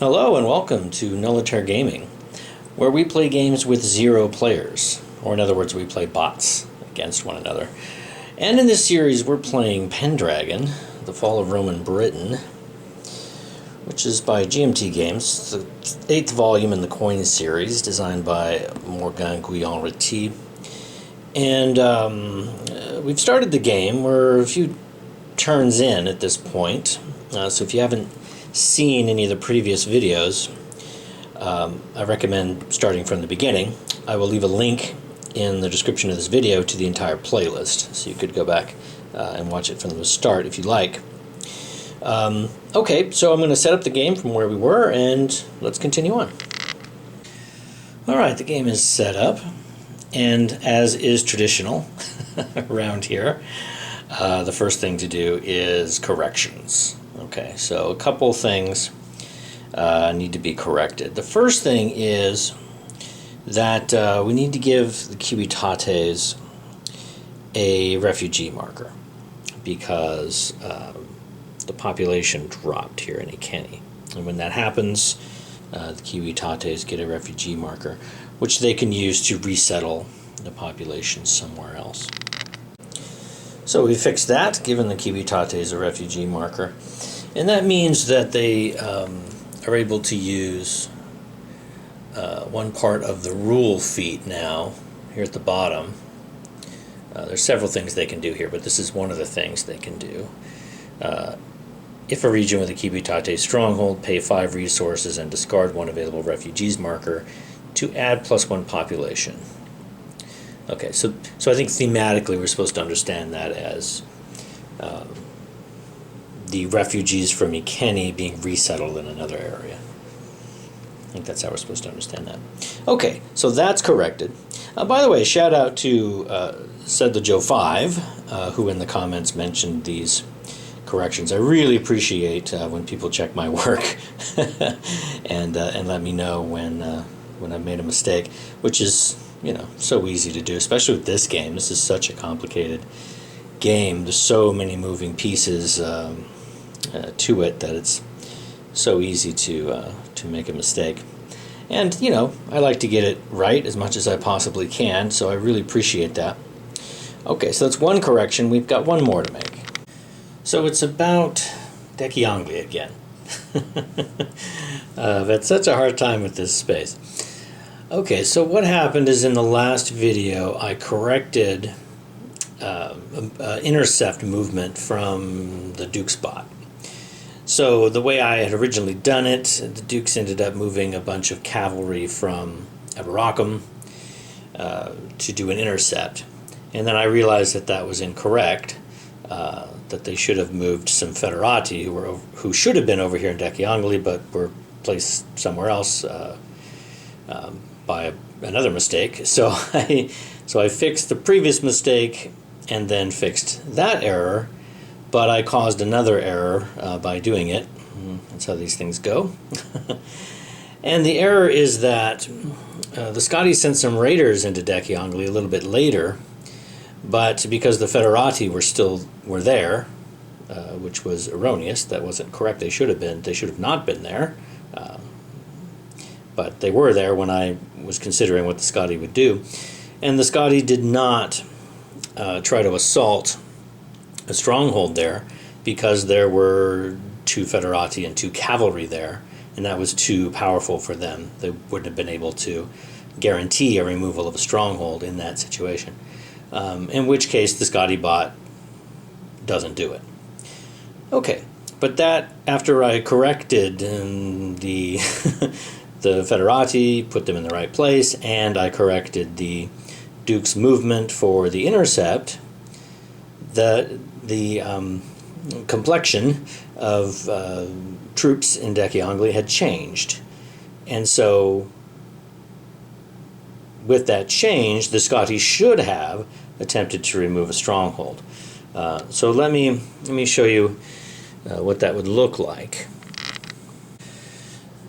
Hello and welcome to Nullitaire Gaming, where we play games with 0 players, or in other words, we play bots against one another. And in this series we're playing Pendragon, The Fall of Roman Britain, which is by GMT Games, the 8th volume in the Coin series, designed by Morgan Guillen-Reti. And we've started the game. We're a few turns in at this point, so if you haven't seen any of the previous videos, I recommend starting from the beginning. I will leave a link in the description of this video to the entire playlist, so you could go back and watch it from the start if you like. Okay, so I'm going to set up the game from where we were, and let's continue on. Alright, the game is set up, and as is traditional around here, the first thing to do is corrections. Okay, so a couple things need to be corrected. The first thing is that we need to give the Civitates a refugee marker because the population dropped here in Iceni. And when that happens, the Civitates get a refugee marker, which they can use to resettle the population somewhere else. So we fixed that, given the Civitates a refugee marker. And that means that they are able to use one part of the rule feat now, here at the bottom. There's several things they can do here, but this is one of the things they can do. If a region with a Civitates stronghold, pay 5 resources and discard 1 available refugees marker to add +1 population. Okay, so I think thematically we're supposed to understand that as the refugees from Iceni being resettled in another area. I think that's how we're supposed to understand that. Okay, so that's corrected. By the way, shout out to Said the Joe 5, who in the comments mentioned these corrections. I really appreciate when people check my work and let me know when I've made a mistake, which is, you know, so easy to do, especially with this game. This is such a complicated game. There's so many moving pieces to it that it's so easy to make a mistake. And, you know, I like to get it right as much as I possibly can, so I really appreciate that. Okay, so that's one correction. We've got one more to make. So it's about Dechiangli again. I've had such a hard time with this space. Okay, so what happened is in the last video I corrected intercept movement from the Duke's bot. So the way I had originally done it, the Dukes ended up moving a bunch of cavalry from Eberacum to do an intercept. And then I realized that that was incorrect, that they should have moved some Federati who should have been over here in Dechiangli but were placed somewhere else by another mistake. So I fixed the previous mistake and then fixed that error, but I caused another error by doing it. That's how these things go. And the error is that the Scotties sent some raiders into Dechiangli a little bit later, but because the Federati were there, which was erroneous, that wasn't correct. They should have not been there. But they were there when I was considering what the Scottie would do. And the Scottie did not try to assault a stronghold there because there were 2 Federati and 2 cavalry there, and that was too powerful for them. They wouldn't have been able to guarantee a removal of a stronghold in that situation. In which case the Scottie bot doesn't do it. Okay, but that, after I corrected the the Federati, put them in the right place, and I corrected the Duke's movement for the intercept, the complexion of troops in Dechiangli had changed. And so with that change, the Scotties should have attempted to remove a stronghold. So let me show you what that would look like.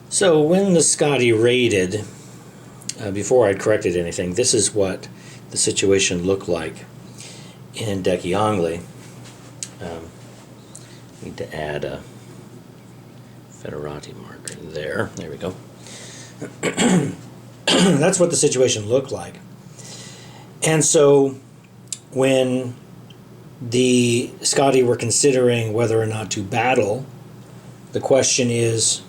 So when the Scottie raided, before I'd corrected anything, this is what the situation looked like in Dechiangli. Need to add a Federati marker there. There we go. That's what the situation looked like. And so when the Scoti were considering whether or not to battle, the question is,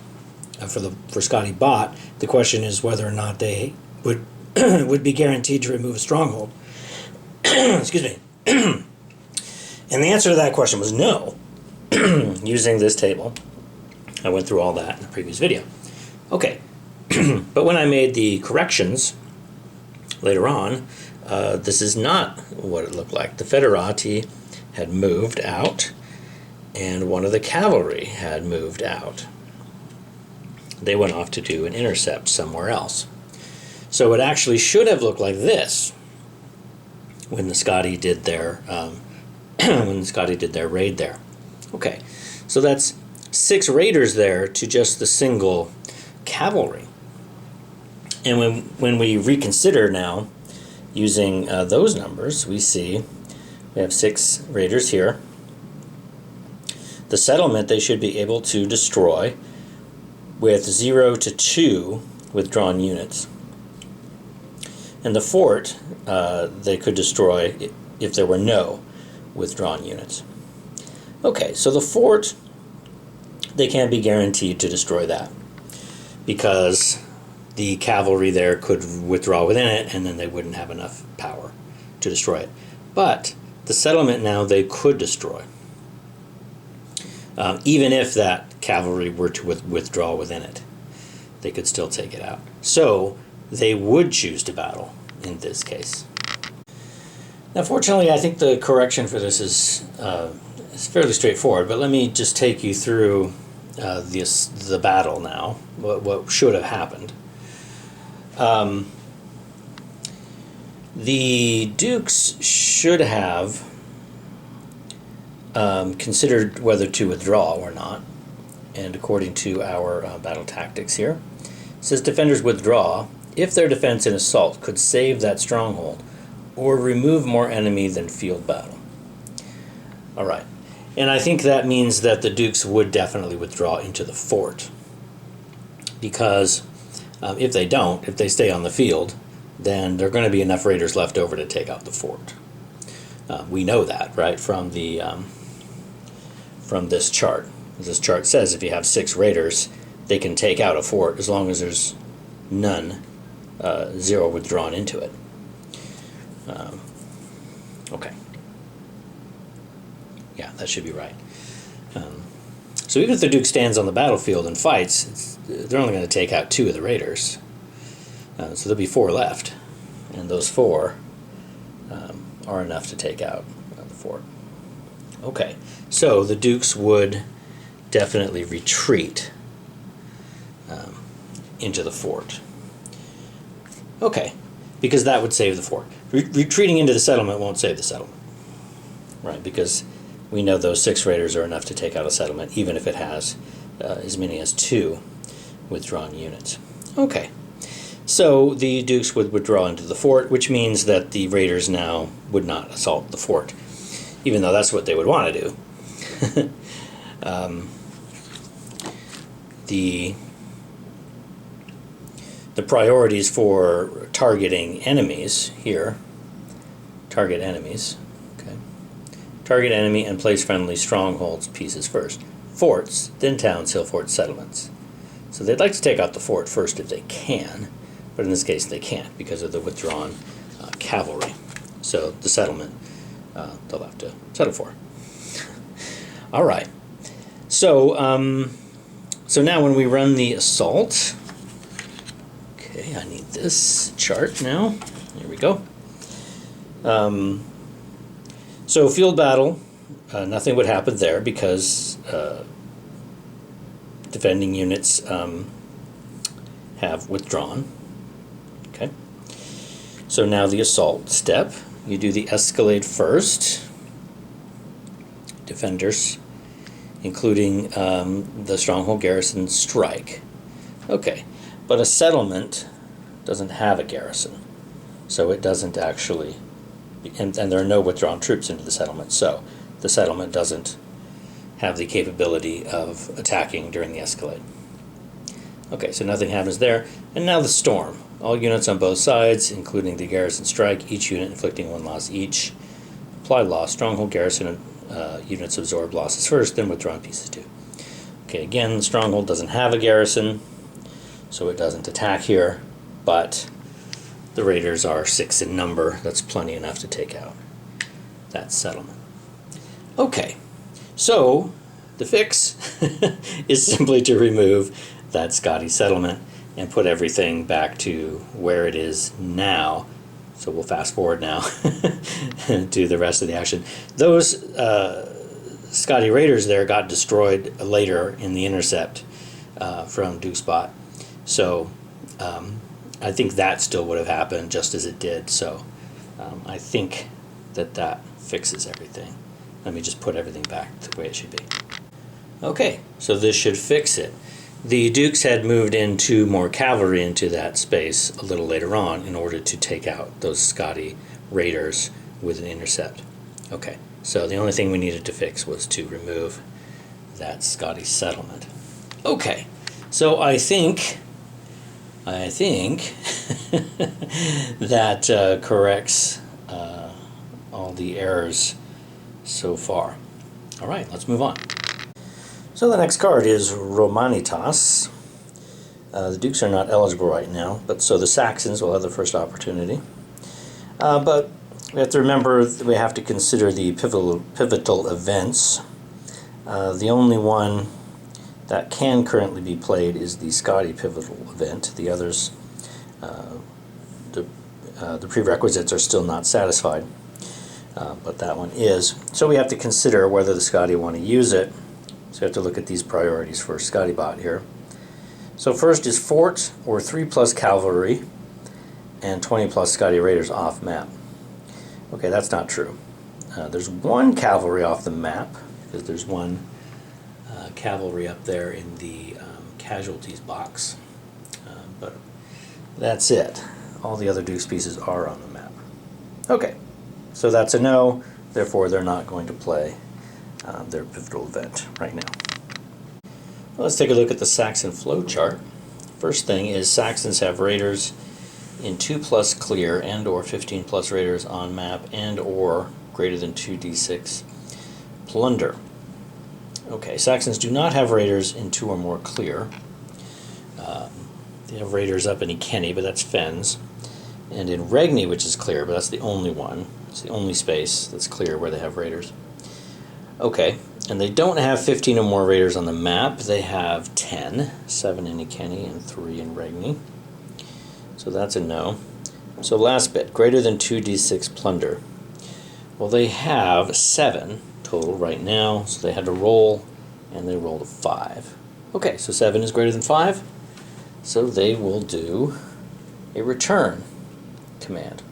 for Scotty Bot, the question is whether or not they would would be guaranteed to remove a stronghold. Excuse me. And the answer to that question was no, using this table. I went through all that in the previous video. Okay, but when I made the corrections later on, this is not what it looked like. The Federati had moved out, and one of the cavalry had moved out. They went off to do an intercept somewhere else. So it actually should have looked like this when the Scoti did their raid there. Okay, so that's 6 raiders there to just the single cavalry. And when we reconsider now using those numbers, we see we have 6 raiders here. The settlement they should be able to destroy with 0 to 2 withdrawn units. And the fort they could destroy if there were no withdrawn units. Okay, so the fort, they can't be guaranteed to destroy that because the cavalry there could withdraw within it and then they wouldn't have enough power to destroy it. But the settlement now they could destroy. Even if that cavalry were to withdraw within it, they could still take it out. So they would choose to battle in this case. Now, fortunately, I think the correction for this is fairly straightforward, but let me just take you through the battle now, what should have happened. The dukes should have considered whether to withdraw or not, and according to our battle tactics here, it says defenders withdraw if their defense in assault could save that stronghold or remove more enemy than field battle. All right, and I think that means that the dukes would definitely withdraw into the fort, because if they don't, if they stay on the field, then there are going to be enough raiders left over to take out the fort. We know that, right, from this chart. This chart says if you have 6 raiders, they can take out a fort as long as there's none, 0 withdrawn into it. Okay. Yeah, that should be right. So even if the Duke stands on the battlefield and fights, they're only going to take out 2 of the raiders. So there'll be 4 left, and those 4 are enough to take out the fort. Okay, so the Dukes would definitely retreat into the fort. Okay, because that would save the fort. Retreating into the settlement won't save the settlement, right? Because we know those 6 raiders are enough to take out a settlement, even if it has as many as 2 withdrawn units. Okay, so the Dukes would withdraw into the fort, which means that the raiders now would not assault the fort, even though that's what they would want to do. The priorities for targeting enemies here, target enemies, okay. Target enemy and place friendly strongholds pieces first. Forts, then towns, hill forts, settlements. So they'd like to take out the fort first if they can, but in this case they can't because of the withdrawn cavalry. So the settlement, they'll have to settle for. All right. So, so now when we run the assault, okay, I need this chart now. Here we go. So field battle, nothing would happen there because defending units have withdrawn. Okay. So now the assault step, you do the escalade first. Defenders, including the stronghold garrison, strike. Okay, but a settlement doesn't have a garrison, so it doesn't actually, and there are no withdrawn troops into the settlement, so the settlement doesn't have the capability of attacking during the escalade. Okay, so nothing happens there. And now the storm. All units on both sides, including the garrison, strike, each unit inflicting 1 loss each. Apply loss. Stronghold garrison units absorb losses first, then withdrawn pieces do. Okay, again, the stronghold doesn't have a garrison, so it doesn't attack here, but the raiders are 6 in number. That's plenty enough to take out that settlement. Okay, so the fix is simply to remove that Scotty settlement and put everything back to where it is now. So we'll fast forward now to the rest of the action. Those Scotty raiders there got destroyed later in the intercept from Duke's Spot. So I think that still would have happened just as it did. So I think that fixes everything. Let me just put everything back the way it should be. Okay, so this should fix it. The Dukes had moved in 2 more cavalry into that space a little later on in order to take out those Scotty raiders with an intercept. Okay, so the only thing we needed to fix was to remove that Scotty settlement. Okay, so I think that corrects all the errors so far. All right, let's move on. So the next card is Romanitas. The Dukes are not eligible right now, but so the Saxons will have the first opportunity. But we have to remember that we have to consider the pivotal events. The only one that can currently be played is the Scotty pivotal event. The others, the prerequisites are still not satisfied, but that one is. So we have to consider whether the Scotty want to use it. So you have to look at these priorities for Scotty Bot here. So first is fort or 3+ cavalry and 20+ Scotty raiders off map. Okay, that's not true. There's 1 cavalry off the map because there's 1 cavalry up there in the casualties box. But that's it. All the other Duke's pieces are on the map. Okay, so that's a no. Therefore, they're not going to play their pivotal event right now. Well, let's take a look at the Saxon flow chart. First thing is Saxons have raiders in 2+ clear and or 15+ raiders on map and or greater than 2d6 plunder. Okay, Saxons do not have raiders in 2 or more clear. They have raiders up in Ikenny, but that's Fens. And in Regni, which is clear, but that's the only one. It's the only space that's clear where they have raiders. Okay, and they don't have 15 or more raiders on the map. They have 10, 7 in Ikenny and 3 in Regni. So that's a no. So last bit, greater than 2d6 plunder. Well, they have 7 total right now, so they had to roll, and they rolled a 5. Okay, so 7 is greater than 5, so they will do a return command.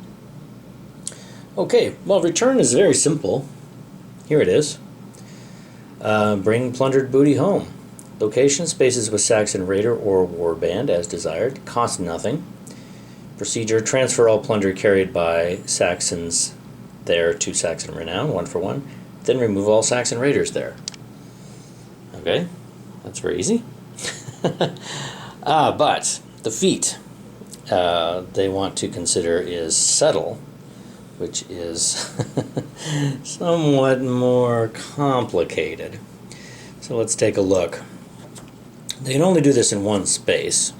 Okay, well, return is very simple. Here it is. Bring plundered booty home. Location, spaces with Saxon raider or warband as desired. Cost nothing. Procedure, transfer all plunder carried by Saxons there to Saxon renown, 1 for 1. Then remove all Saxon raiders there. Okay, that's very easy. But the feat they want to consider is settle, which is somewhat more complicated. So let's take a look. They can only do this in 1 space,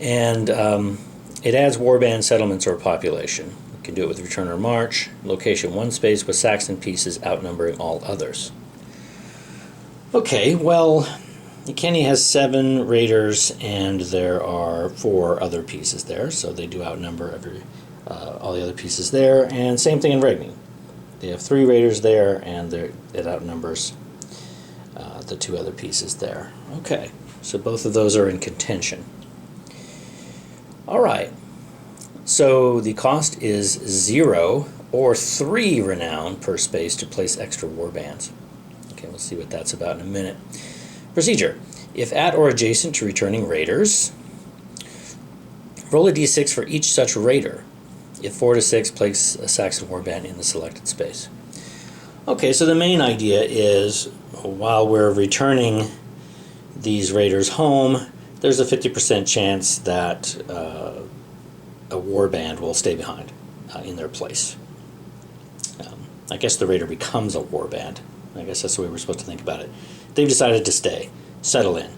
and it adds warband settlements or population. You can do it with return or march. Location, 1 space with Saxon pieces outnumbering all others. Okay, well, Ikenny has 7 raiders and there are 4 other pieces there, so they do outnumber all the other pieces there. And same thing in Regni. They have 3 raiders there and it outnumbers the 2 other pieces there. Okay, so both of those are in contention. All right, so the cost is 0 or 3 renown per space to place extra warbands. Okay, we'll see what that's about in a minute. Procedure. If at or adjacent to returning raiders, roll a d6 for each such raider. If 4 to 6, place a Saxon warband in the selected space. Okay, so the main idea is while we're returning these raiders home, there's a 50% chance that a warband will stay behind in their place. I guess the raider becomes a warband. I guess that's the way we're supposed to think about it. They've decided to stay, settle in.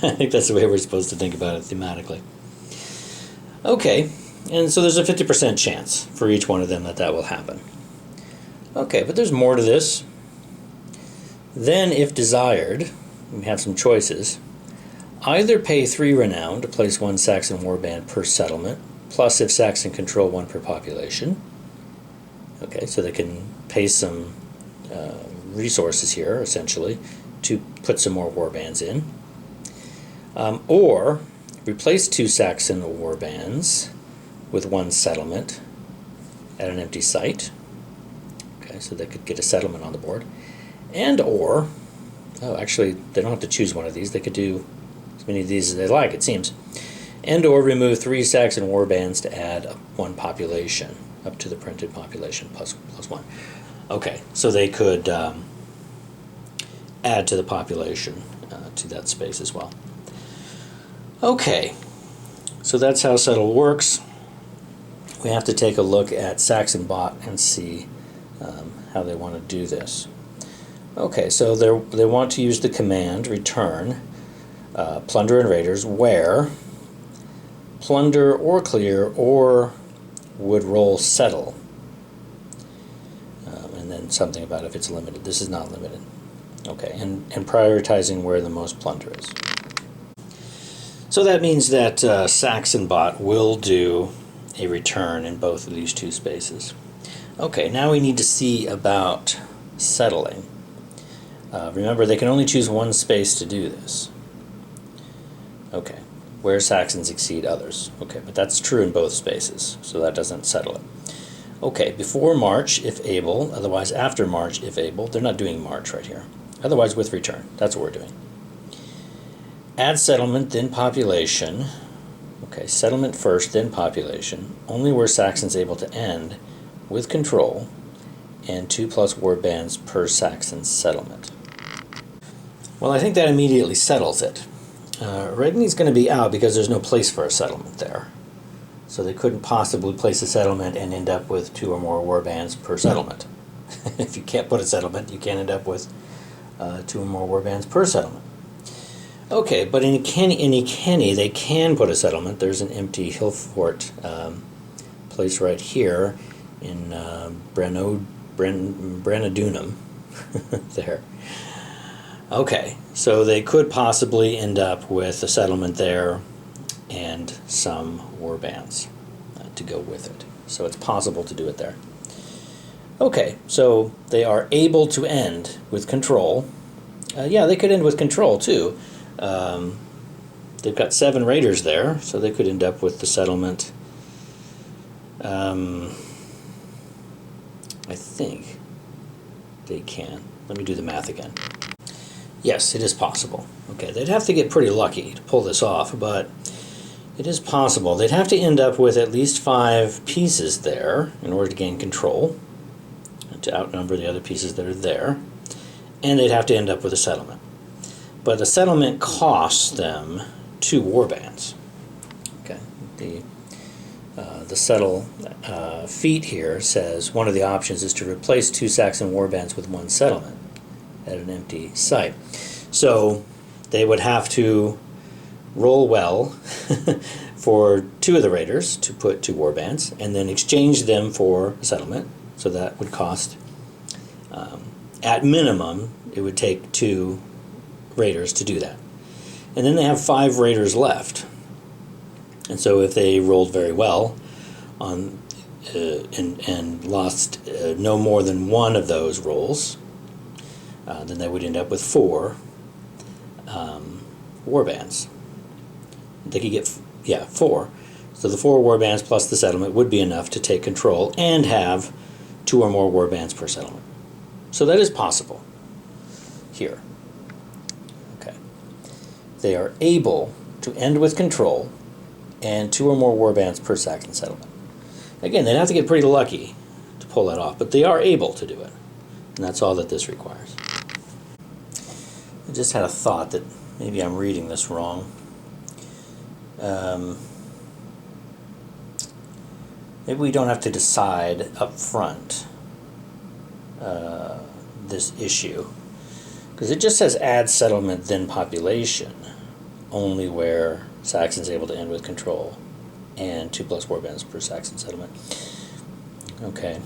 I think that's the way we're supposed to think about it thematically. Okay, and so there's a 50% chance for each one of them that that will happen. Okay, but there's more to this. Then, if desired, we have some choices. Either pay 3 renown to place 1 Saxon warband per settlement, plus if Saxon control 1 per population. Okay, so they can pay some resources here, essentially, to put some more warbands in. Or replace 2 Saxon warbands with 1 settlement at an empty site. Okay, so they could get a settlement on the board. And or, oh, actually, they don't have to choose one of these. They could do as many of these as they like, it seems. And or remove 3 Saxon warbands to add 1 population, up to the printed population plus 1. Okay, so they could add to the population to that space as well. Okay, so that's how Settle works. We have to take a look at Saxon Bot and see how they want to do this. Okay, so they want to use the command return plunder and raiders where plunder or clear or would roll settle. And then something about if it's limited. This is not limited. Okay, and prioritizing where the most plunder is. So that means that Saxon Bot will do a return in both of these 2 spaces. Okay, now we need to see about settling. Remember, they can only choose 1 space to do this. Okay, where Saxons exceed others. Okay, but that's true in both spaces, so that doesn't settle it. Okay, before March, if able, otherwise after March, if able. They're not doing March right here. Otherwise with return. That's what we're doing. Add settlement, then population. Okay, settlement first, then population. Only where Saxon's able to end with control and 2+ warbands per Saxon settlement. Well, I think that immediately settles it. Regni's going to be out because there's no place for a settlement there. So they couldn't possibly place a settlement and end up with 2 or more warbands per settlement. If you can't put a settlement, you can't end up with 2 or more warbands per settlement. Okay, but in Kenny, they can put a settlement. There's an empty hill fort place right here in Branadunum. There. Okay, so they could possibly end up with a settlement there and some warbands to go with it. So it's possible to do it there. Okay, so they are able to end with control. Yeah, they could end with control too. They've got 7 raiders there, so they could end up with the settlement. I think they can. Let me do the math again. Yes, it is possible. Okay, they'd have to get pretty lucky to pull this off, but it is possible. They'd have to end up with at least 5 pieces there in order to gain control, to outnumber the other pieces that are there, and they'd have to end up with a settlement. But the settlement costs them 2 warbands. Okay, the settle feat here says one of the options is to replace 2 Saxon warbands with 1 settlement at an empty site. So they would have to roll well for 2 of the raiders to put 2 warbands and then exchange them for a settlement. So that would cost, at minimum, it would take 2 raiders to do that. And then they have 5 raiders left. And so if they rolled very well on and lost no more than 1 of those rolls, then they would end up with 4 warbands. They could get 4. So the 4 warbands plus the settlement would be enough to take control and have 2 or more warbands per settlement. So that is possible here. Okay. They are able to end with control and 2 or more warbands per Saxon settlement. Again, they'd have to get pretty lucky to pull that off, but they are able to do it. And that's all that this requires. I just had a thought that maybe I'm reading this wrong. maybe we don't have to decide up front this issue, because it just says add settlement then population only where Saxon's able to end with control and 2 plus warbands per Saxon settlement. Okay.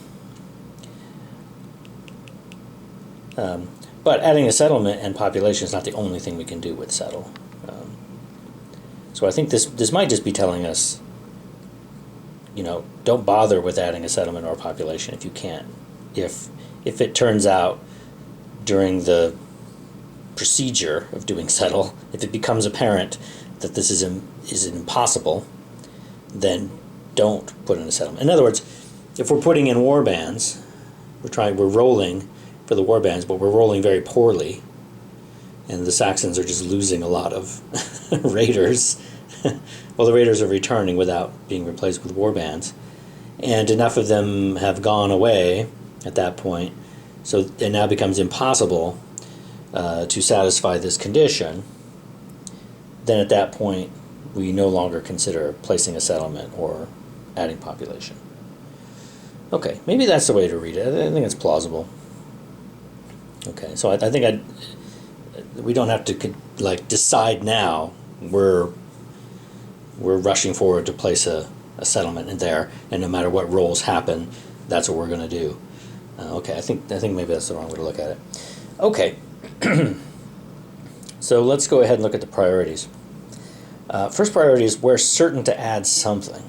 But adding a settlement and population is not the only thing we can do with settle. So I think this might just be telling us, you know, don't bother with adding a settlement or population if you can't. If it turns out during the procedure of doing settle, if it becomes apparent that this is impossible, then don't put in a settlement. In other words, if we're putting in warbands, we're rolling for the warbands, but we're rolling very poorly, and the Saxons are just losing a lot of raiders. Well, the raiders are returning without being replaced with warbands, and enough of them have gone away at that point, so it now becomes impossible to satisfy this condition. Then at that point, we no longer consider placing a settlement or adding population. Okay, maybe that's the way to read it. I think it's plausible. Okay, so I think we don't have to like decide now. We're rushing forward to place a settlement in there, and no matter what rolls happen, that's what we're going to do. Okay, I think maybe that's the wrong way to look at it. Okay, so let's go ahead and look at the priorities. First priority is we're certain to add something.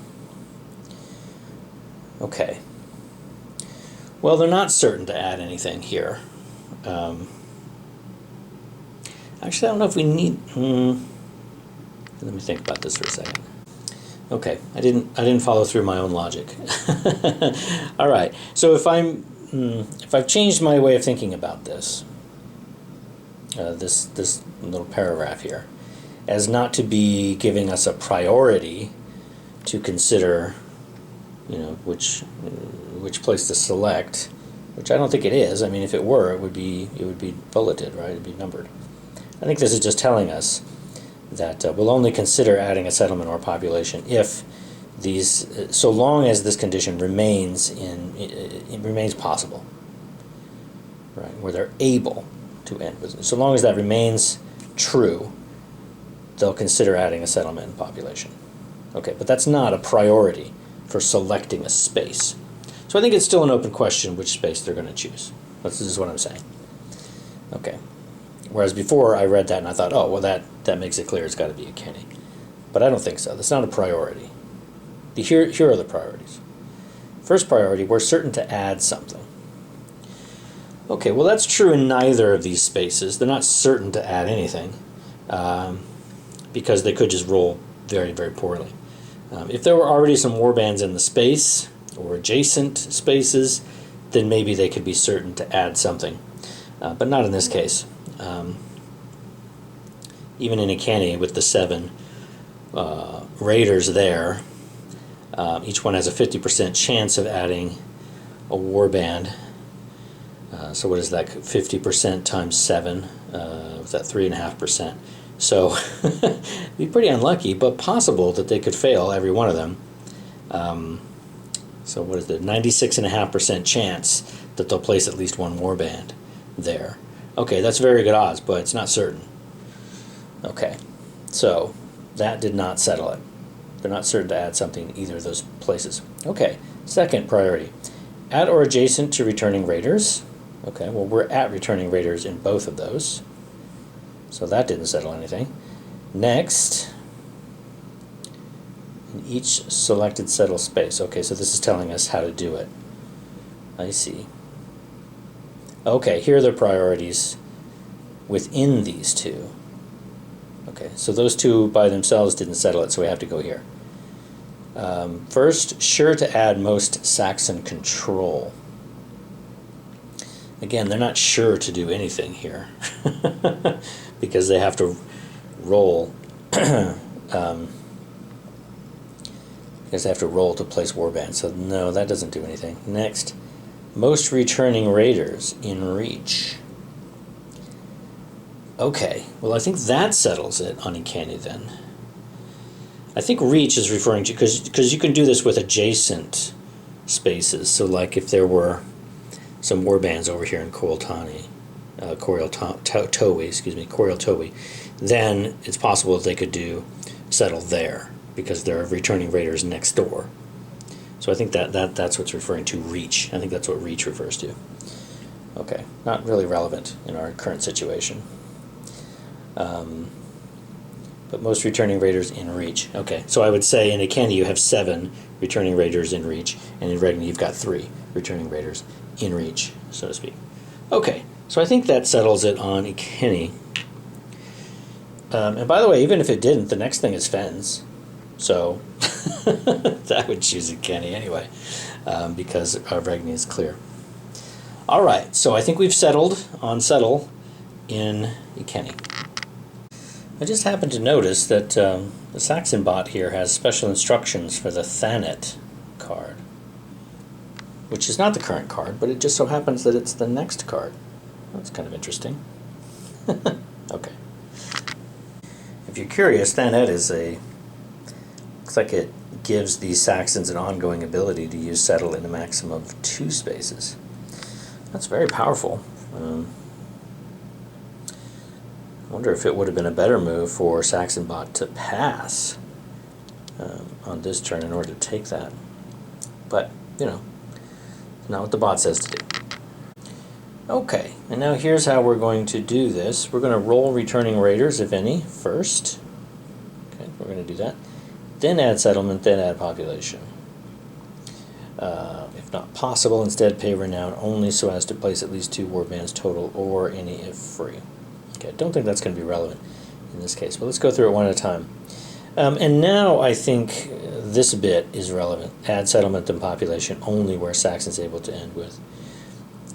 Okay. Well, they're not certain to add anything here. Actually, I don't know if we need. Let me think about this for a second. Okay, I didn't follow through my own logic. All right. So if I've changed my way of thinking about this, this little paragraph here, as not to be giving us a priority to consider, you know, which place to select, which I don't think it is. I mean, if it were, it would be bulleted, right? It'd be numbered. I think this is just telling us that we'll only consider adding a settlement or population if these, so long as this condition remains it remains possible, right? Where they're able to end with. So long as that remains true, they'll consider adding a settlement and population. Okay, but that's not a priority for selecting a space. So I think it's still an open question which space they're going to choose. This is what I'm saying. Okay. Whereas before I read that and I thought, oh, well, that makes it clear it's got to be a Kenny. But I don't think so. That's not a priority. Here are the priorities. First priority, we're certain to add something. Okay, well, that's true in neither of these spaces. They're not certain to add anything because they could just roll very, very poorly. If there were already some warbands in the space or adjacent spaces, then maybe they could be certain to add something. But not in this case. Even in a canny with the 7 raiders there, each one has a 50% chance of adding a warband. So what is that? 50% times 7? Was that 3.5%? So it'd be pretty unlucky, but possible that they could fail every one of them. So what is the 96.5% chance that they'll place at least one warband there? Okay, that's very good odds, but it's not certain. Okay, so that did not settle it. They're not certain to add something in either of those places. Okay, second priority. At or adjacent to returning raiders. Okay, well, we're at returning raiders in both of those. So that didn't settle anything. Next, in each selected settle space. Okay, so this is telling us how to do it. I see. Okay, here are the priorities within these two. Okay, so those two by themselves didn't settle it, so we have to go here. First, sure to add most Saxon control. Again, they're not sure to do anything here because they have to roll because they have to roll to place warbands. So no, that doesn't do anything. Next, most returning raiders in reach. Okay, well, I think that settles it on Ikani then. I think reach is referring to, because you can do this with adjacent spaces. So like if there were some warbands over here in Coiltani, Coriltowi, then it's possible that they could settle there because there are returning raiders next door. So I think that's what's referring to reach. I think that's what reach refers to. Okay, not really relevant in our current situation. But most returning raiders in reach. Okay, so I would say in Ikeni you have 7 returning raiders in reach, and in Regni you've got 3 returning raiders in reach, so to speak. Okay, so I think that settles it on Ikeni. And by the way, even if it didn't, the next thing is Fens. So I would choose Ikeni anyway, because our Regni is clear. All right, so I think we've settled on settle in Ikeni. I just happened to notice that the Saxon bot here has special instructions for the Thanet card, which is not the current card, but it just so happens that it's the next card. That's kind of interesting. Okay. If you're curious, Thanet is looks like it gives the Saxons an ongoing ability to use settle in a maximum of 2 spaces. That's very powerful. I wonder if it would have been a better move for Saxon bot to pass on this turn in order to take that. But, you know, not what the bot says to do. Okay, and now here's how we're going to do this. We're going to roll returning raiders, if any, first. Okay, we're going to do that. Then add settlement, then add population. If not possible, instead pay renown only so as to place at least 2 warbands total or any if free. Okay, I don't think that's going to be relevant in this case, but let's go through it one at a time. And now I think this bit is relevant. Add settlement and population only where Saxon's able to end with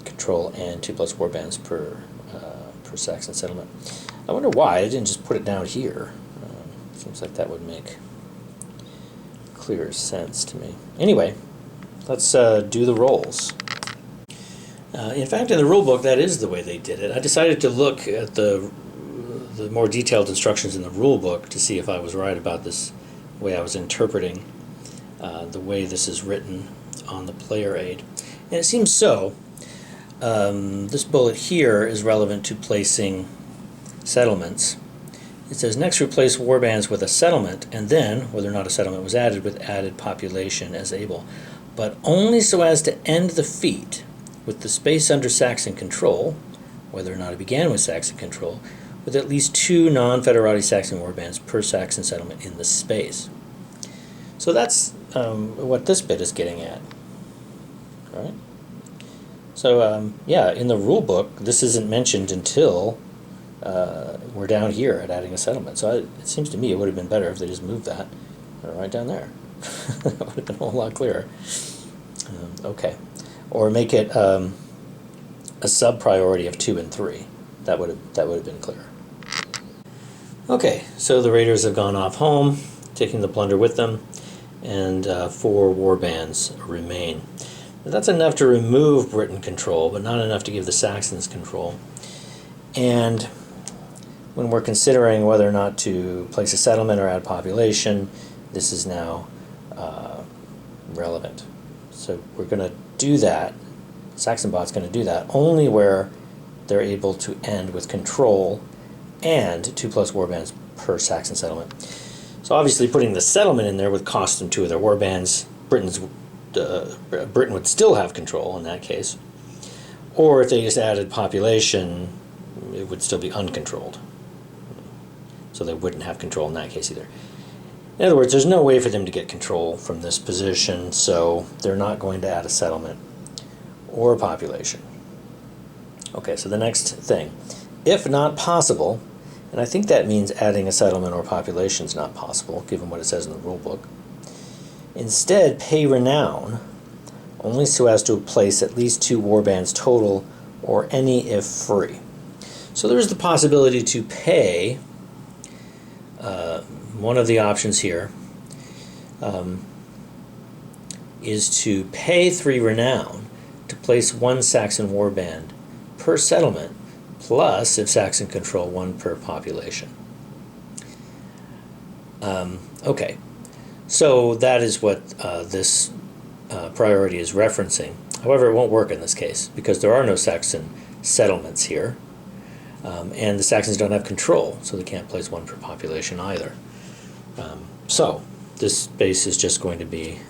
control and 2+ warbands per Saxon settlement. I wonder why I didn't just put it down here. Seems like that would make clear sense to me. Anyway, let's do the rolls. In fact, in the rulebook, that is the way they did it. I decided to look at the more detailed instructions in the rulebook to see if I was right about this way I was interpreting the way this is written on the player aid. And it seems so. This bullet here is relevant to placing settlements. It says, next replace warbands with a settlement, and then, whether or not a settlement was added, with added population as able, but only so as to end the feat with the space under Saxon control, whether or not it began with Saxon control, with at least 2 non-federati Saxon warbands per Saxon settlement in the space. So that's what this bit is getting at. All right? So, yeah, in the rule book, this isn't mentioned until we're down here at adding a settlement. So it seems to me it would have been better if they just moved that right down there. That would have been a whole lot clearer. Okay. Or make it a sub-priority of 2 and 3. That would have been clearer. Okay, so the raiders have gone off home, taking the plunder with them, and 4 warbands remain. That's enough to remove Britain control, but not enough to give the Saxons control. And when we're considering whether or not to place a settlement or add population, this is now relevant. So we're going to do that. Saxonbot's going to do that only where they're able to end with control and 2+ warbands per Saxon settlement. So obviously putting the settlement in there would cost them 2 of their warbands. Britain would still have control in that case. Or if they just added population, it would still be uncontrolled. So they wouldn't have control in that case either. In other words, there's no way for them to get control from this position, so they're not going to add a settlement or a population. Okay, so the next thing. If not possible, and I think that means adding a settlement or population is not possible, given what it says in the rule book. Instead, pay renown, only so as to place at least 2 warbands total, or any if free. So there is the possibility to pay. One of the options here is to pay 3 renown to place 1 Saxon warband per settlement, plus, if Saxon control, 1 per population. Okay, So that is what this priority is referencing. However, it won't work in this case because there are no Saxon settlements here, and the Saxons don't have control, so they can't place one per population either. So this space is just going to be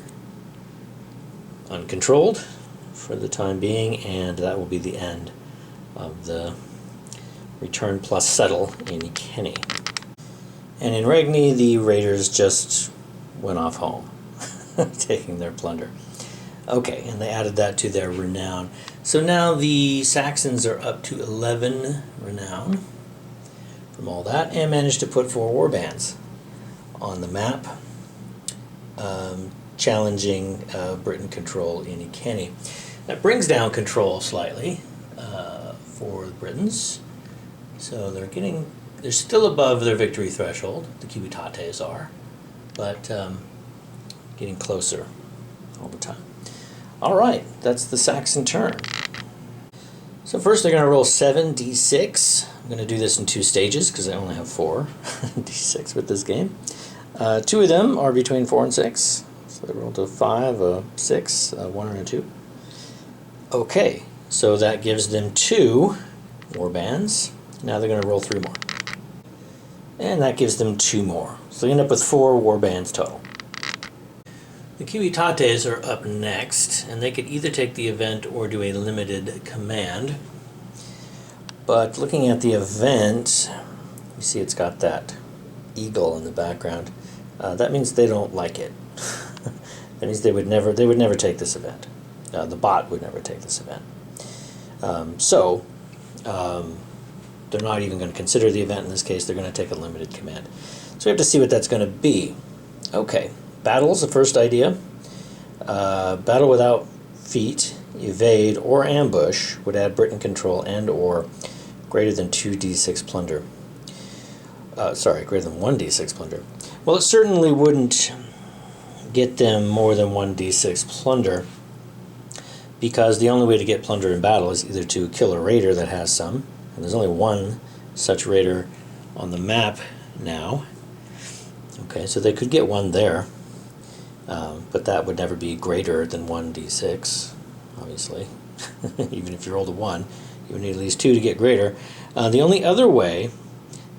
uncontrolled for the time being, and that will be the end of the return plus settle in Kenny. And in Regni, the raiders just went off home, taking their plunder. Okay, and they added that to their renown. So now the Saxons are up to 11 renown from all that, and managed to put 4 warbands on the map, challenging Britain control in Kenny. That brings down control slightly for the Britons. So they're still above their victory threshold, the Civitates are, but getting closer all the time. All right, that's the Saxon turn. So first they're going to roll 7 d6. I'm going to do this in 2 stages because I only have 4 d6 with this game. 2 of them are between 4 and 6. So they rolled a 5, a 6, a 1, and a 2. Okay, so that gives them 2 warbands. Now they're going to roll 3 more. And that gives them 2 more. So they end up with 4 warbands total. The Civitates are up next, and they could either take the event or do a limited command. But looking at the event, you see it's got that eagle in the background. That means they don't like it. That means they would never take this event. The bot would never take this event. They're not even going to consider the event in this case. They're going to take a limited command. So we have to see what that's going to be. Okay, battle's the first idea. Battle without feat, evade, or ambush would add Britain control and or greater than 2d6 plunder. Greater than 1d6 plunder. Well, it certainly wouldn't get them more than 1d6 plunder, because the only way to get plunder in battle is either to kill a raider that has some, and there's only one such raider on the map now. Okay, so they could get one there, but that would never be greater than 1d6, obviously. Even if you rolled a 1, you would need at least 2 to get greater. The only other way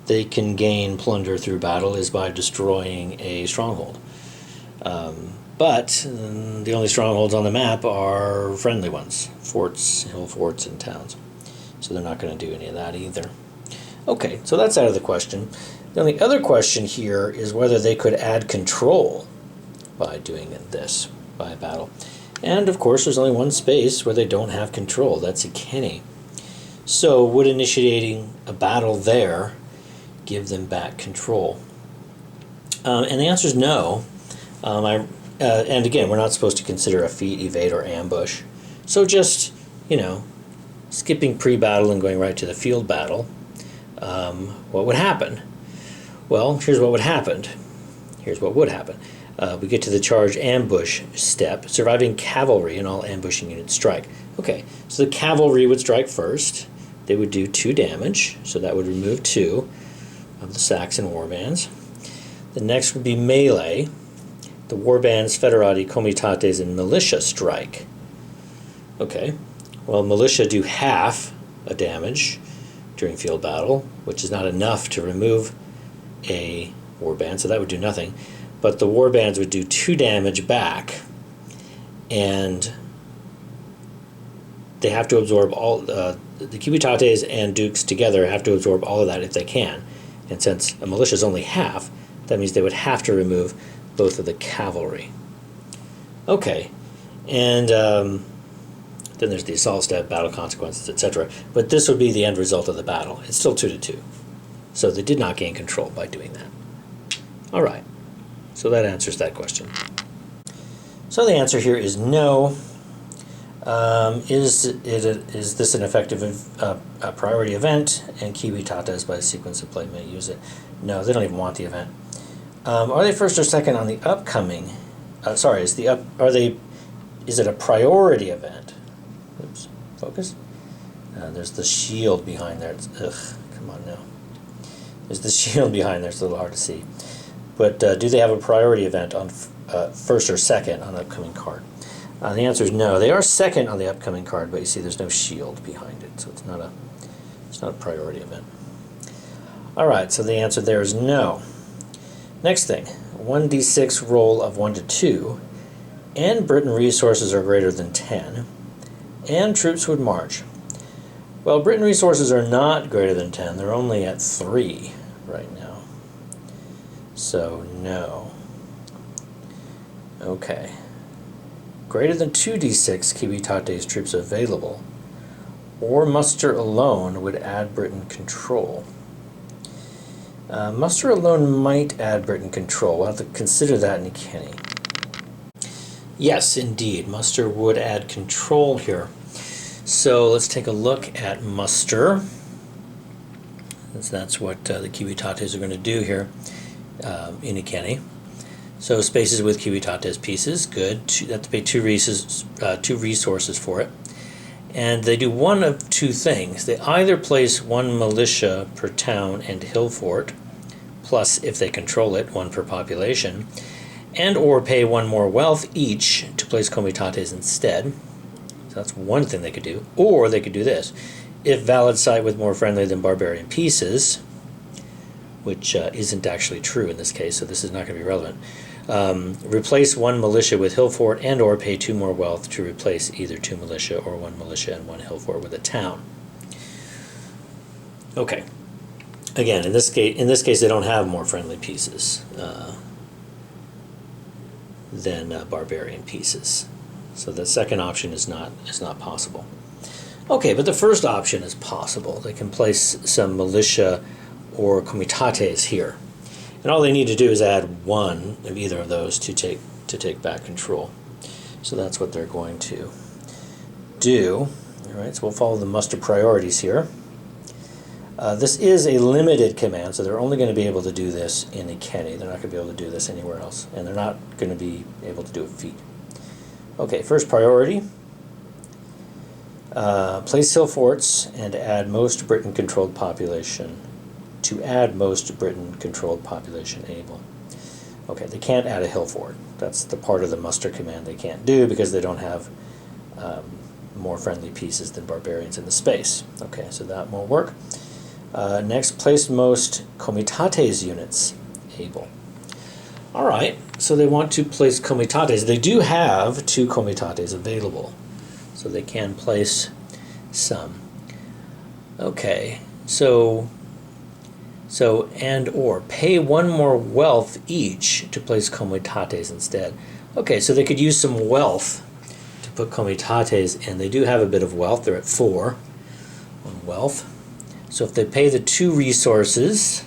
they can gain plunder through battle is by destroying a stronghold. But the only strongholds on the map are friendly ones, forts, hill forts, and towns. So they're not going to do any of that either. Okay, so that's out of the question. The only other question here is whether they could add control by doing this, by battle. And of course, there's only one space where they don't have control. That's Kenny. So would initiating a battle there give them back control? And the answer is no. And again, we're not supposed to consider a feat, evade, or ambush. So just, skipping pre-battle and going right to the field battle, what would happen? Well, here's what would happen. We get to the charge ambush step. Surviving cavalry and all ambushing units strike. Okay, so the cavalry would strike first. They would do 2 damage, so that would remove 2 of the Saxon warbands. The next would be melee. The warbands, federati, comitates, and militia strike. Okay, well, militia do half a damage during field battle, which is not enough to remove a warband, so that would do nothing. But the warbands would do 2 damage back, and they have to absorb all, the civitates and dukes together have to absorb all of that if they can. And since a militia is only half, that means they would have to remove both of the cavalry. Okay, and then there's the assault step, battle consequences, etc. But this would be the end result of the battle. It's still 2-2. So they did not gain control by doing that. All right, so that answers that question. So the answer here is no. Is this an effective priority event? And Civitates by the sequence of play may use it. No, they don't even want the event. Are they first or second on the upcoming? Is it a priority event? Oops, focus. There's the shield behind there. Come on now. There's the shield behind there. It's a little hard to see. But do they have a priority event on first or second on the upcoming card? The answer is no. They are second on the upcoming card, but you see there's no shield behind it, so it's not a priority event. All right, so the answer there is no. Next thing, 1d6 roll of 1 to 2, and Britain resources are greater than 10, and troops would march. Well, Britain resources are not greater than 10. They're only at 3 right now. So, no. Okay. Greater than 2d6 Civitates troops available, or muster alone would add Britain control. Muster alone might add Britain control. We'll have to consider that in Kenny. Yes, indeed. Muster would add control here. So let's take a look at muster. That's what the Civitates are going to do here in Kenny. So spaces with Civitates pieces, good. They have to pay two resources for it. And they do one of two things. They either place 1 militia per town and hill fort, plus, if they control it, 1 per population, and or pay 1 more wealth each to place comitates instead. So that's one thing they could do. Or they could do this. If valid site with more friendly than barbarian pieces, which isn't actually true in this case, so this is not going to be relevant, replace 1 militia with hill fort and or pay 2 more wealth to replace either 2 militia or 1 militia and 1 hill fort with a town. Okay. Again, in this case, they don't have more friendly pieces than barbarian pieces. So the second option is not possible. Okay, but the first option is possible. They can place some militia or comitates here. And all they need to do is add 1 of either of those to take back control. So that's what they're going to do. All right, so we'll follow the muster priorities here. This is a limited command, so they're only going to be able to do this in Kenny. They're not going to be able to do this anywhere else, and they're not going to be able to do a feat. Okay, first priority. Place hill forts and add most Britain-controlled population. To add most Britain-controlled population able. Okay, they can't add a hill fort. That's the part of the muster command they can't do because they don't have more friendly pieces than barbarians in the space. Okay, so that won't work. Next, place most comitates units able. All right, so they want to place comitates. They do have 2 comitates available, so they can place some. Okay, so and or pay 1 more wealth each to place comitates instead. Okay, so they could use some wealth to put comitates in. They do have a bit of wealth. They're at 4 on wealth. So if they pay the 2 resources,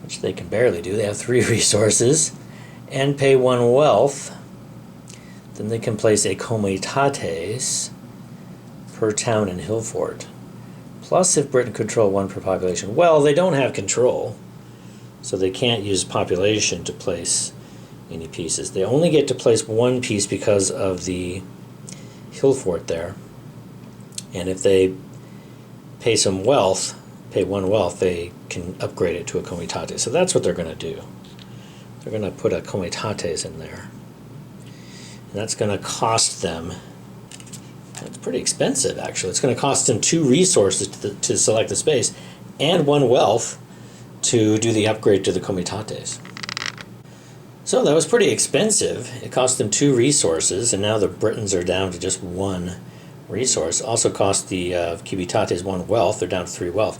which they can barely do, they have 3 resources, and pay 1 wealth, then they can place a comitates per town and hill fort. Plus, if Britain control 1 per population. Well, they don't have control, so they can't use population to place any pieces. They only get to place 1 piece because of the hill fort there. And if they pay some wealth, pay 1 wealth, they can upgrade it to a comitate. So that's what they're going to do. They're going to put a comitates in there. And that's going to cost them. It's pretty expensive, actually. It's going to cost them 2 resources to select the space and 1 wealth to do the upgrade to the comitates. So that was pretty expensive. It cost them 2 resources, and now the Britons are down to just 1 resource. Also cost the Civitates 1 wealth. They're down to 3 wealth.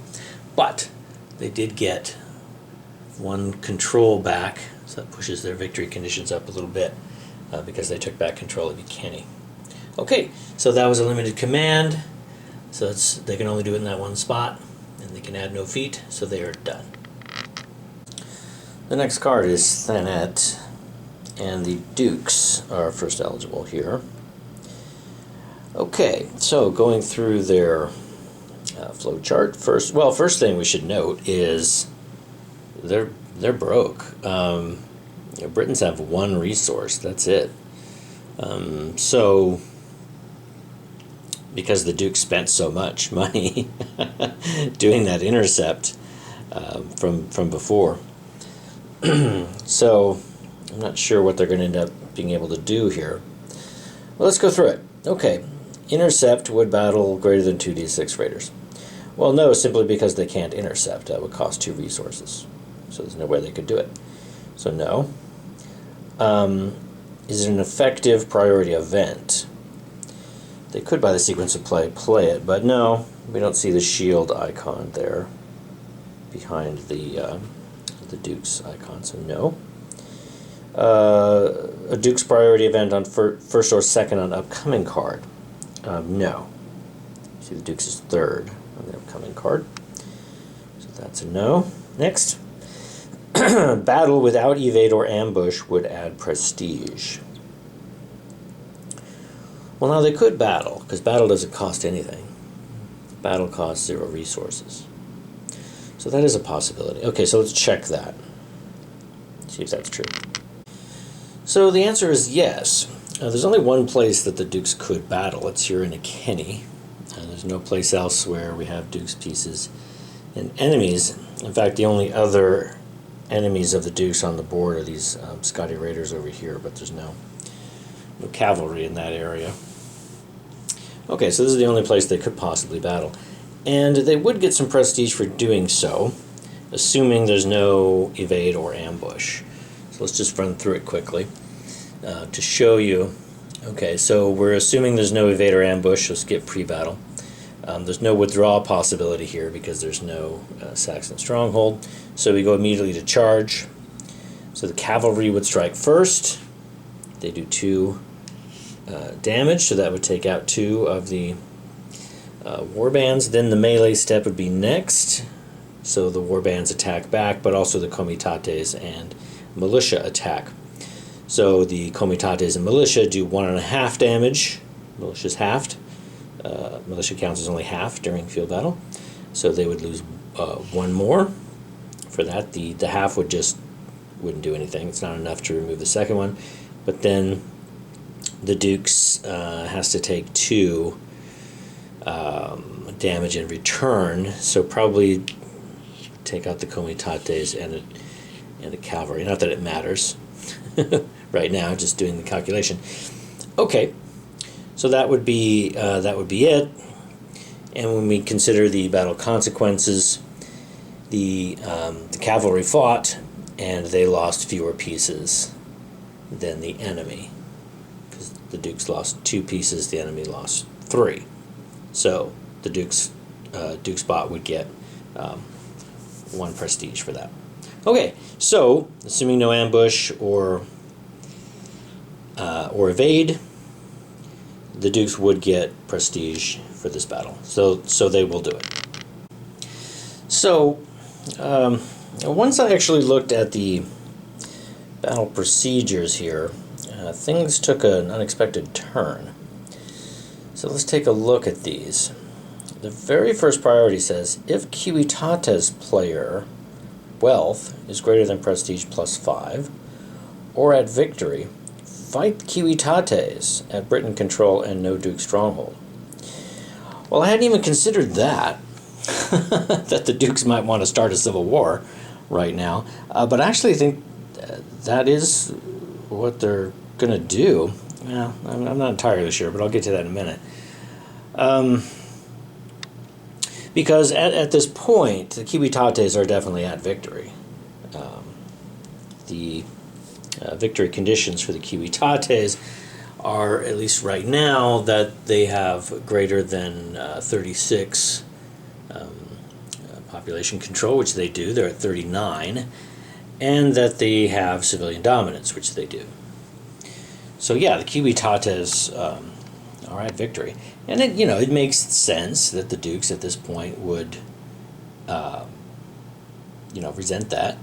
But they did get 1 control back, so that pushes their victory conditions up a little bit because they took back control of Kenny. Okay, so that was a limited command, so they can only do it in that 1 spot, and they can add no feat, so they are done. The next card is Thanet, and the Dukes are first eligible here. Okay, so going through their flow chart, first thing we should note is they're broke. Britons have 1 resource, that's it. So because the Duke spent so much money doing that intercept from before. So I'm not sure what they're going to end up being able to do here. Well, let's go through it. Okay, intercept would battle greater than 2d6 raiders. Well, no, simply because they can't intercept. That would cost 2 resources. So there's no way they could do it. So no. Is it an effective priority event? They could, by the sequence of play it, but no, we don't see the shield icon there behind the Duke's icon, so no. A Duke's priority event on first or second on upcoming card. No. See, the Duke's is third on the upcoming card. So that's a no. Next. Battle without evade or ambush would add prestige. Well, now they could battle, because battle doesn't cost anything. Battle costs 0 resources. So that is a possibility. Okay, so let's check that. See if that's true. So the answer is yes. There's only one place that the Dukes could battle. It's here in a Kenny. There's no place else where we have Dukes pieces and enemies. In fact, the only other enemies of the Dukes on the board are these Scotty Raiders over here, but there's no cavalry in that area. Okay, so this is the only place they could possibly battle. And they would get some prestige for doing so, assuming there's no evade or ambush. So let's just run through it quickly to show you. Okay, so we're assuming there's no evade or ambush, so skip pre-battle. There's no withdrawal possibility here because there's no Saxon stronghold. So we go immediately to charge. So the cavalry would strike first. They do 2 damage, so that would take out 2 of the warbands. Then the melee step would be next. So the warbands attack back, but also the comitates and militia attack. So the comitates and militia do 1.5 damage. Militia's halved. Militia counts as only half during field battle. So they would lose 1 more. For that, the half wouldn't do anything. It's not enough to remove the second one. But then the Dukes has to take 2 damage in return. So probably take out the comitates and the cavalry. Not that it matters right now, just doing the calculation. Okay, so that would be it. And when we consider the battle consequences, the cavalry fought, and they lost fewer pieces than the enemy, because the Dukes lost 2 pieces, the enemy lost 3. So the Duke's bot would get 1 prestige for that. Okay, so assuming no ambush or evade, the Dukes would get prestige for this battle. So they will do it. So once I actually looked at the battle procedures here, things took an unexpected turn. So let's take a look at these. The very first priority says, if Civitas player wealth is greater than prestige +5, or at victory, fight Civitas at Britain control and no Duke stronghold. Well, I hadn't even considered that, that the Dukes might want to start a civil war right now, but I actually think that is what they're going to do. Well, I'm not entirely sure, but I'll get to that in a minute. Because at this point, the Civitas are definitely at victory. The victory conditions for the Civitas are, at least right now, that they have greater than 36 population control, which they do. They're at 39. And that they have civilian dominance, which they do. So yeah, the Civitas are at victory. And it makes sense that the Dukes at this point would, resent that.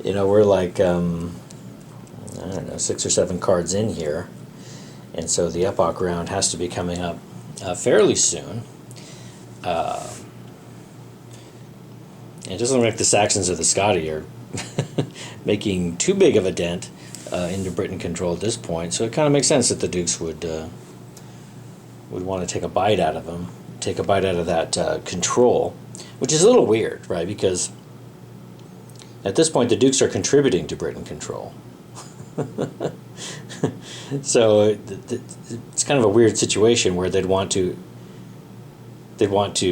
We're like, I don't know, 6 or 7 cards in here. And so the Epoch round has to be coming up fairly soon. It doesn't look like the Saxons or the Scotty are making too big of a dent into Britain control at this point. So it kind of makes sense that the Dukes would want to take a bite out of them, take a bite out of that control, which is a little weird, right? Because At this point, the dukes are contributing to Britain control. So it's kind of a weird situation where they'd want to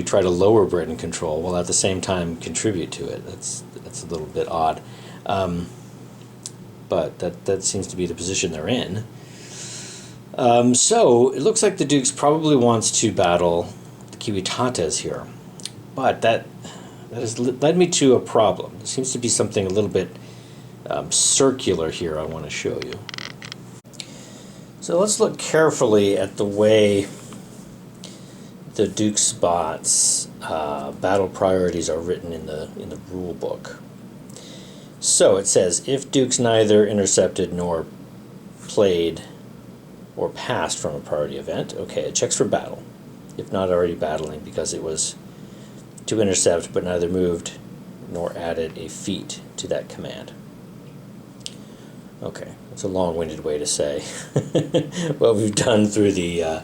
try to lower Britain control while at the same time contribute to it. That's a little bit odd, but that seems to be the position they're in. So it looks like the Dukes probably wants to battle the Civitates here, but that has led me to a problem. There seems to be something a little bit circular here I want to show you. So let's look carefully at the way the Duke spots battle priorities are written in the rule book. So it says, if Dukes neither intercepted nor played or passed from a priority event, okay, it checks for battle, if not already battling, because it was to intercept but neither moved nor added a feat to that command. Okay, that's a long-winded way to say what we've done through the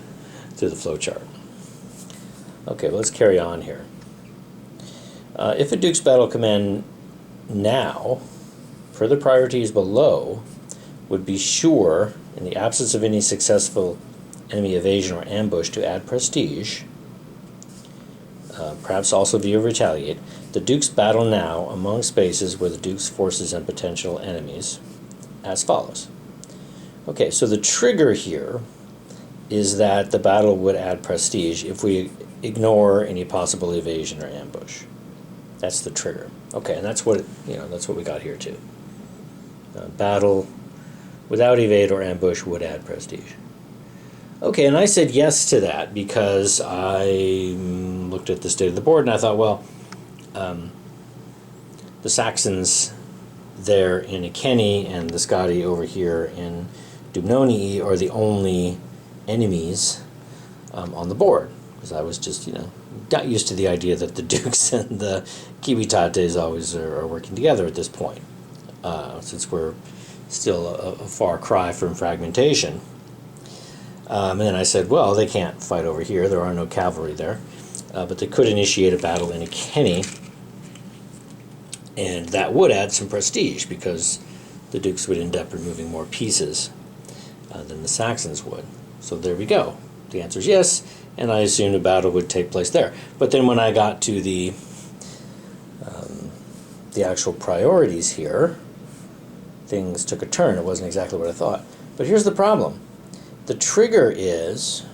flowchart. Okay, well, let's carry on here. If a Duke's battle command now, further priorities below, would be sure, in the absence of any successful enemy evasion or ambush, to add prestige, perhaps also via retaliate, the Duke's battle now among spaces where the Duke's forces and potential enemies, as follows. Okay, so the trigger here is that the battle would add prestige if we ignore any possible evasion or ambush. That's the trigger. Okay, and that's what that's what we got here too. Battle without evade or ambush would add prestige. Okay, and I said yes to that because I looked at the state of the board and I thought, well, the Saxons there in Iceni and the Scotti over here in Dumnonii are the only enemies on the board, because I was just, got used to the idea that the Dukes and the Civitates always are working together at this point, since we're still a far cry from fragmentation. And then I said, well, they can't fight over here. There are no cavalry there. But they could initiate a battle in Iceni, and that would add some prestige because the Dukes would end up removing more pieces than the Saxons would. So there we go. The answer is yes, and I assumed a battle would take place there. But then when I got to the actual priorities here, things took a turn. It wasn't exactly what I thought. But here's the problem. The trigger is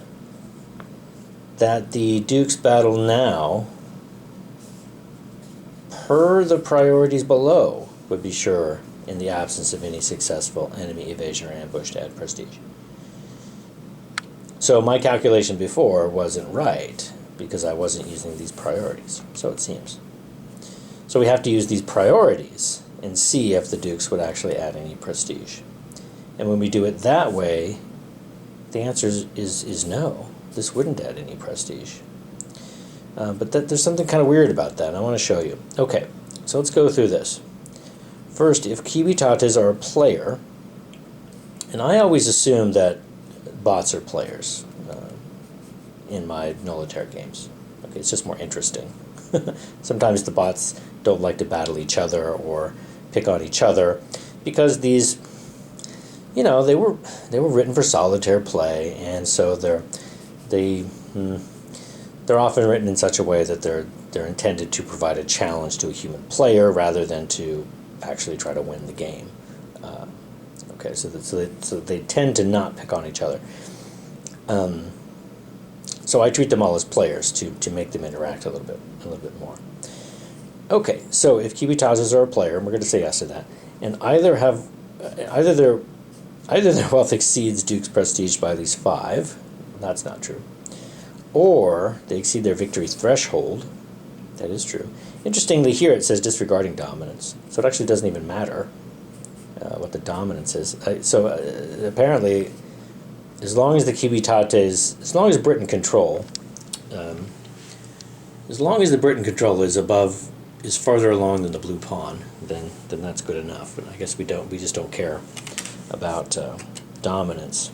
that the Dukes battle now, per the priorities below, would be sure, in the absence of any successful enemy evasion or ambush, to add prestige. So my calculation before wasn't right because I wasn't using these priorities, so it seems. So we have to use these priorities and see if the Dukes would actually add any prestige. And when we do it that way, the answer is no. This wouldn't add any prestige. But there's something kind of weird about that, and I want to show you. Okay, so let's go through this. First, if Civitates are a player, and I always assume that bots are players in my Nullitaire games. Okay, it's just more interesting. Sometimes the bots don't like to battle each other or pick on each other because these, they were written for solitaire play, and so they're often written in such a way that they're intended to provide a challenge to a human player rather than to actually try to win the game. Okay, so they tend to not pick on each other. So I treat them all as players to make them interact a little bit more. Okay, so if Civitates are a player, and we're going to say yes to that, and either their wealth exceeds Duke's prestige by at least 5, that's not true, or they exceed their victory threshold, that is true. Interestingly, here it says disregarding dominance, so it actually doesn't even matter what the dominance is. Apparently, as long as the Civitates, as long as Britain control, is farther along than the blue pawn, then that's good enough. But I guess we just don't care about dominance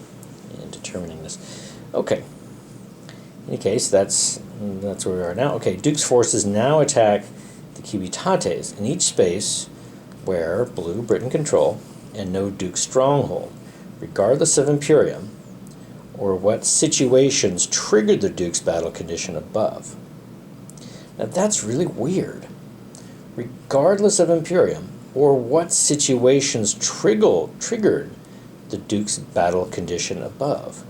in determining this. Okay. In any case, that's where we are now. Okay, Duke's forces now attack the Civitates in each space where blue, Britain control, and no Duke stronghold, regardless of Imperium, or what situations triggered the Duke's battle condition above. Now that's really weird. Regardless of Imperium, or what situations triggered the Duke's battle condition above.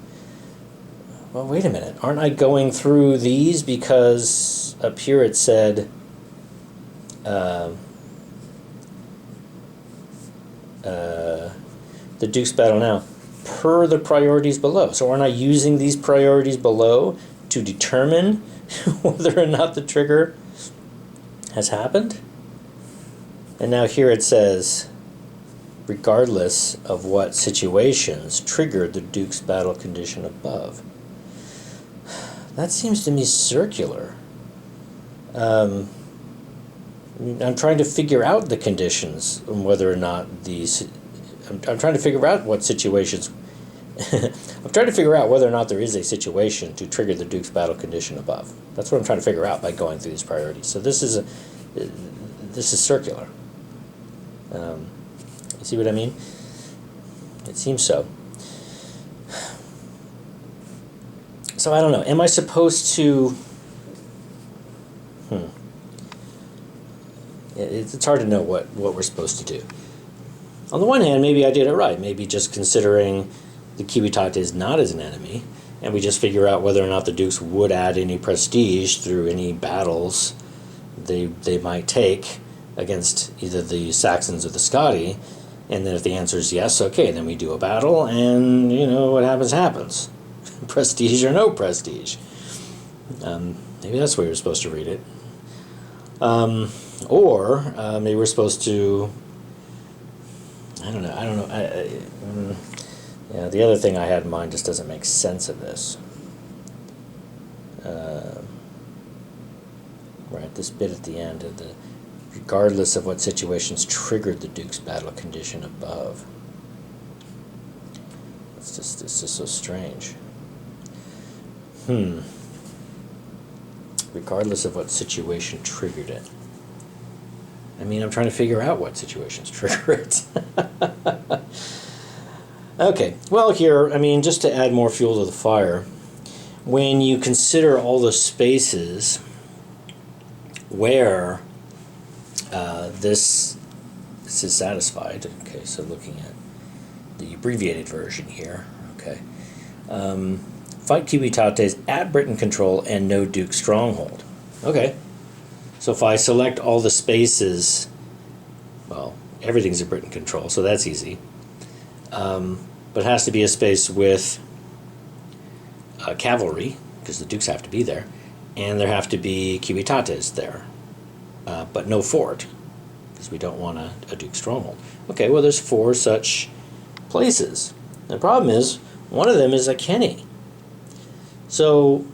Well, wait a minute. Aren't I going through these because up here it said the Duke's battle now per the priorities below. So aren't I using these priorities below to determine whether or not the trigger has happened? And now here it says, regardless of what situations triggered the Duke's battle condition above. That seems to me circular. I'm trying to figure out the conditions and whether or not these... I'm trying to figure out what situations... I'm trying to figure out whether or not there is a situation to trigger the Duke's battle condition above. That's what I'm trying to figure out by going through these priorities. So this is circular. You see what I mean? It seems so. So I don't know. Am I supposed to... It's hard to know what we're supposed to do. On the one hand, maybe I did it right. Maybe just considering the Civitates not as an enemy, and we just figure out whether or not the Dukes would add any prestige through any battles they might take against either the Saxons or the Scotti, and then if the answer is yes, okay, then we do a battle, and what happens. Prestige or no prestige. Maybe that's the way we're supposed to read it. Or maybe we're supposed to... I don't know. The other thing I had in mind just doesn't make sense of this. Right, this bit at the end of the... regardless of what situations triggered the Duke's battle condition above. It's just so strange. Regardless of what situation triggered it. I mean, I'm trying to figure out what situations trigger it. Okay, well here, I mean, just to add more fuel to the fire, when you consider all the spaces where this is satisfied, okay, so looking at the abbreviated version here, okay, fight Civitates at Britain control and no Duke stronghold. Okay, so if I select all the spaces, well, everything's at Britain control, so that's easy. But it has to be a space with cavalry, because the Dukes have to be there, and there have to be Civitates there, but no fort, because we don't want a Duke stronghold. Okay, well, there's 4 such places. The problem is, one of them is a Kenny. So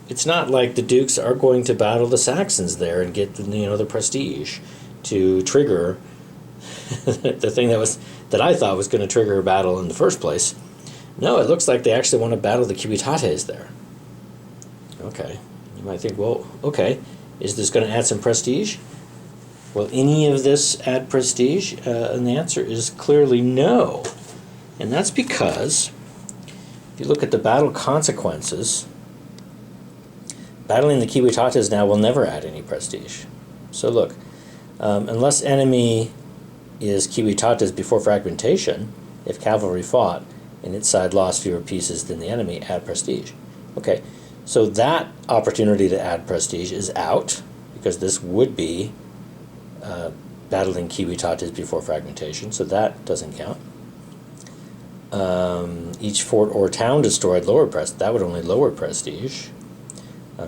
it's not like the Dukes are going to battle the Saxons there and get the prestige to trigger the thing that I thought was going to trigger a battle in the first place. No, it looks like they actually want to battle the Civitates there. Okay, you might think, well, okay, is this going to add some prestige? Will any of this add prestige? And the answer is clearly no. And that's because if you look at the battle consequences, battling the Civitates now will never add any prestige. So look, unless enemy is Civitates before fragmentation, if cavalry fought and its side lost fewer pieces than the enemy, add prestige. Okay, so that opportunity to add prestige is out, because this would be battling Civitates before fragmentation, so that doesn't count. Each fort or town destroyed lower prestige. That would only lower prestige.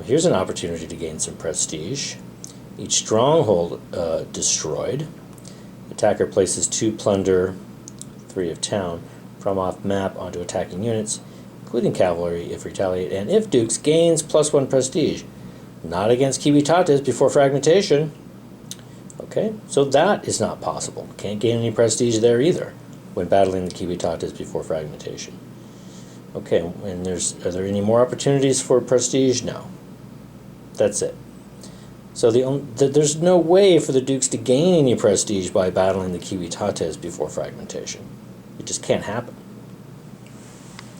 Here's an opportunity to gain some prestige. Each stronghold destroyed. Attacker places 2 plunder, 3 of town, from off map onto attacking units, including cavalry if retaliate, and if Dukes gains +1 prestige. Not against Civitates before fragmentation. Okay, so that is not possible. Can't gain any prestige there either when battling the Civitates before fragmentation. Okay, and are there any more opportunities for prestige? No. That's it. So there's no way for the Dukes to gain any prestige by battling the Kiwitates before fragmentation. It just can't happen.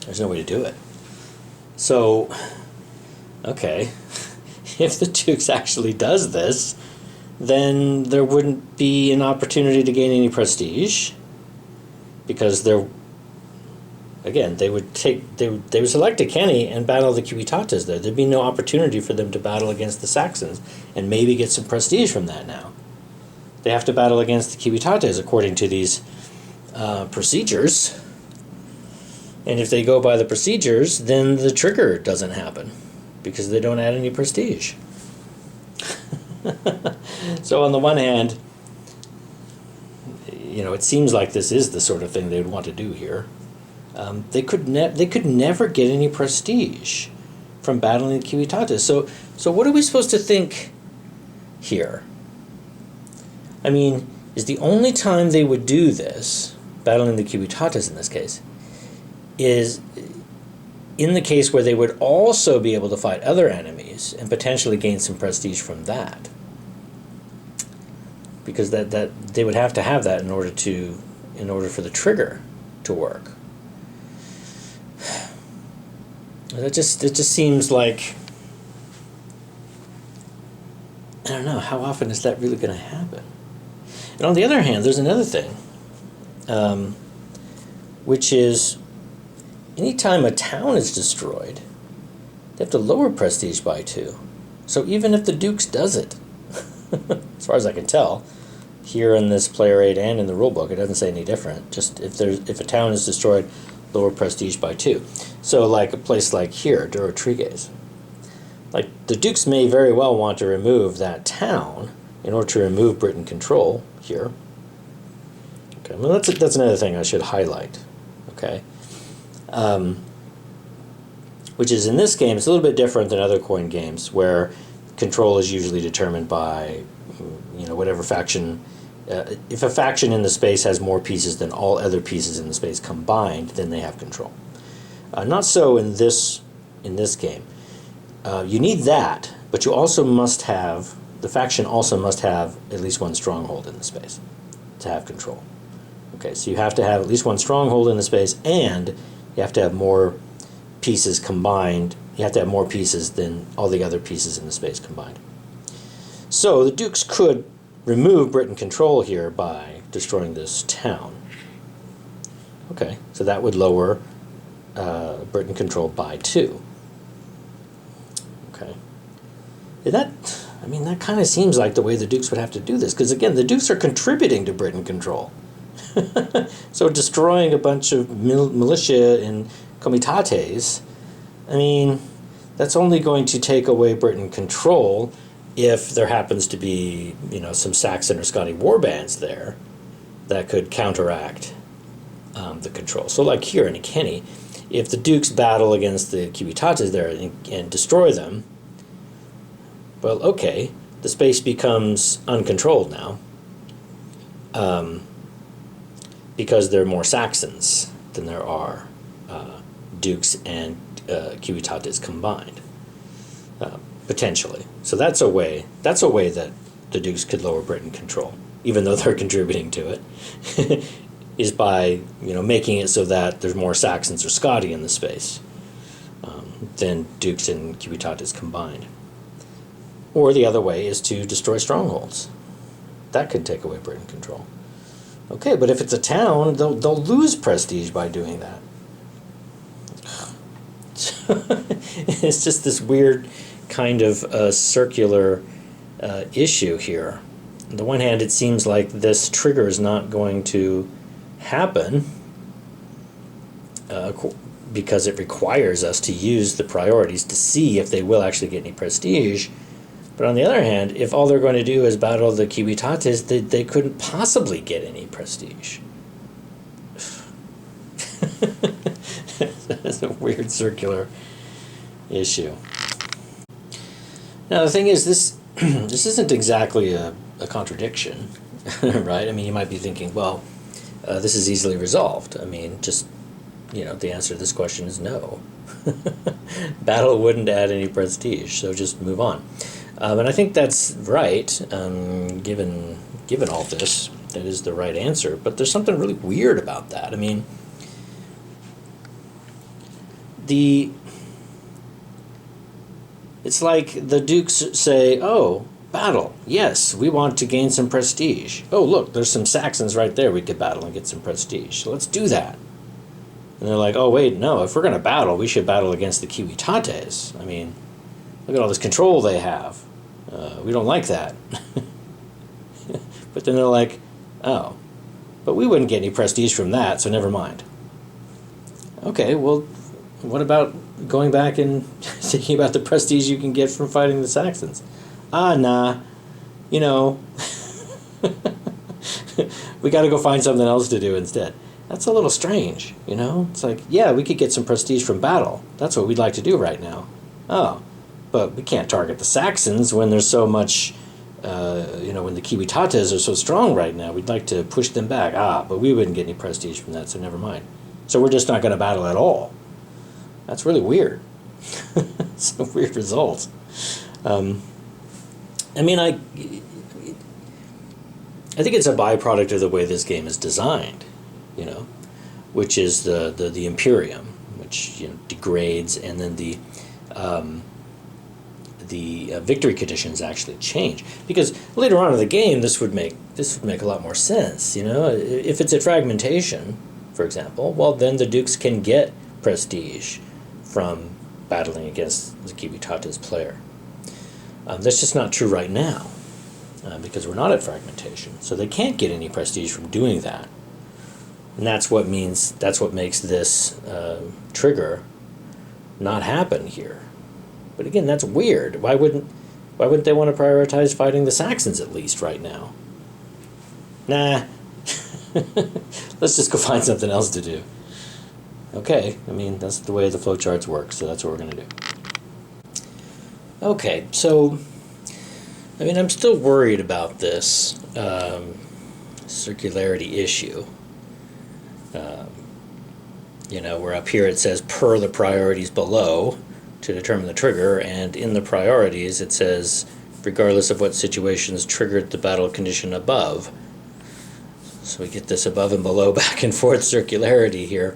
There's no way to do it. So, okay, if the Dukes actually does this, then there wouldn't be an opportunity to gain any prestige, because again, they would select a Kenny and battle the Kiwitates there. There'd be no opportunity for them to battle against the Saxons and maybe get some prestige from that now. They have to battle against the Kiwitates according to these procedures. And if they go by the procedures, then the trigger doesn't happen because they don't add any prestige. So on the one hand, it seems like this is the sort of thing they would want to do here. They could never get any prestige from battling the Kiwitates. So what are we supposed to think here? I mean, is the only time they would do this, battling the Kiwitates in this case, is in the case where they would also be able to fight other enemies and potentially gain some prestige from that. Because that they would have to have that in order for the trigger to work. It just seems like, I don't know, how often is that really going to happen? And on the other hand, there's another thing, which is anytime a town is destroyed, they have to lower prestige by 2. So even if the Dukes does it, as far as I can tell, here in this player aid and in the rulebook, it doesn't say any different. Just if a town is destroyed, lower prestige by 2. So like a place like here, Durotriges, like the Dukes may very well want to remove that town in order to remove Britain control here. Okay, well that's another thing I should highlight. Okay, which is in this game, it's a little bit different than other coin games where control is usually determined by whatever faction. If a faction in the space has more pieces than all other pieces in the space combined, then they have control. Not so in this game. You need that, but you also must have, the faction also must have at least one stronghold in the space to have control. Okay, so you have to have at least one stronghold in the space, and you have to have more pieces combined. You have to have more pieces than all the other pieces in the space combined. So the Dukes could remove Britain control here by destroying this town. Okay, so that would lower Britain control by 2. Okay, that kind of seems like the way the Dukes would have to do this, because again, the Dukes are contributing to Britain control. So destroying a bunch of militia in comitates, that's only going to take away Britain control if there happens to be, some Saxon or Scotty warbands there that could counteract the control. So like here in Kenny, if the Dukes battle against the Kiwitates there and destroy them, well, okay, the space becomes uncontrolled now, because there are more Saxons than there are Dukes and Kiwitates combined, potentially. So that's a way that the Dukes could lower Britain control, even though they're contributing to it, is by making it so that there's more Saxons or Scotty in the space than Dukes and Kiwitates combined. Or the other way is to destroy strongholds. That could take away Britain control. Okay, but if it's a town, they'll lose prestige by doing that. It's just this weird kind of circular issue here. On the one hand, it seems like this trigger is not going to happen because it requires us to use the priorities to see if they will actually get any prestige. But on the other hand, if all they're going to do is battle the Kiwitates, they couldn't possibly get any prestige. That's a weird circular issue. Now the thing is, this isn't exactly a contradiction, right? You might be thinking, well, this is easily resolved. The answer to this question is no. Battle wouldn't add any prestige, so just move on. And I think that's right, given all this. That is the right answer. But there's something really weird about that. I mean, it's like the Dukes say, oh, battle, yes, we want to gain some prestige. Oh, look, there's some Saxons right there we could battle and get some prestige. So let's do that. And they're like, oh, wait, no, if we're going to battle, we should battle against the Kiwitates. I mean, look at all this control they have. We don't like that. But then they're like, oh, but we wouldn't get any prestige from that, so never mind. Okay, well, what about going back and thinking about the prestige you can get from fighting the Saxons? Nah, you know, we got to go find something else to do instead. That's a little strange, you know? It's like, yeah, we could get some prestige from battle. That's what we'd like to do right now. Oh, but we can't target the Saxons when there's so much, when the Kiwitates are so strong right now. We'd like to push them back. But we wouldn't get any prestige from that, so never mind. So we're just not going to battle at all. That's really weird. It's a weird result. I think it's a byproduct of the way this game is designed, which is the Imperium, which degrades, and then the victory conditions actually change. Because later on in the game, this would make a lot more sense. If it's a fragmentation, for example, well, then the Dukes can get prestige from battling against the Kiwitates player. That's just not true right now, because we're not at fragmentation, so they can't get any prestige from doing that. And that's what makes this trigger not happen here. But again, that's weird. Why wouldn't they want to prioritize fighting the Saxons at least right now? Nah. Let's just go find something else to do. Okay, that's the way the flowcharts work, so that's what we're going to do. Okay, so, I'm still worried about this circularity issue. Where up here it says per the priorities below to determine the trigger, and in the priorities it says regardless of what situations triggered the battle condition above. So we get this above and below back and forth circularity here.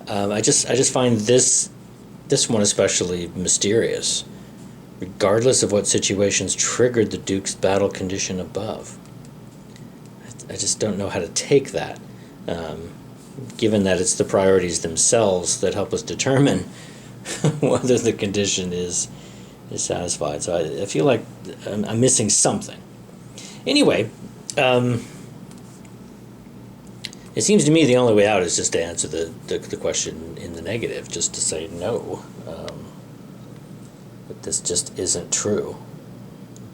I just find this one especially mysterious. Regardless of what situations triggered the Duke's battle condition above. I just don't know how to take that, given that it's the priorities themselves that help us determine whether the condition is satisfied. So I feel like I'm missing something. Anyway, it seems to me the only way out is just to answer the question in the negative, just to say no. But this just isn't true.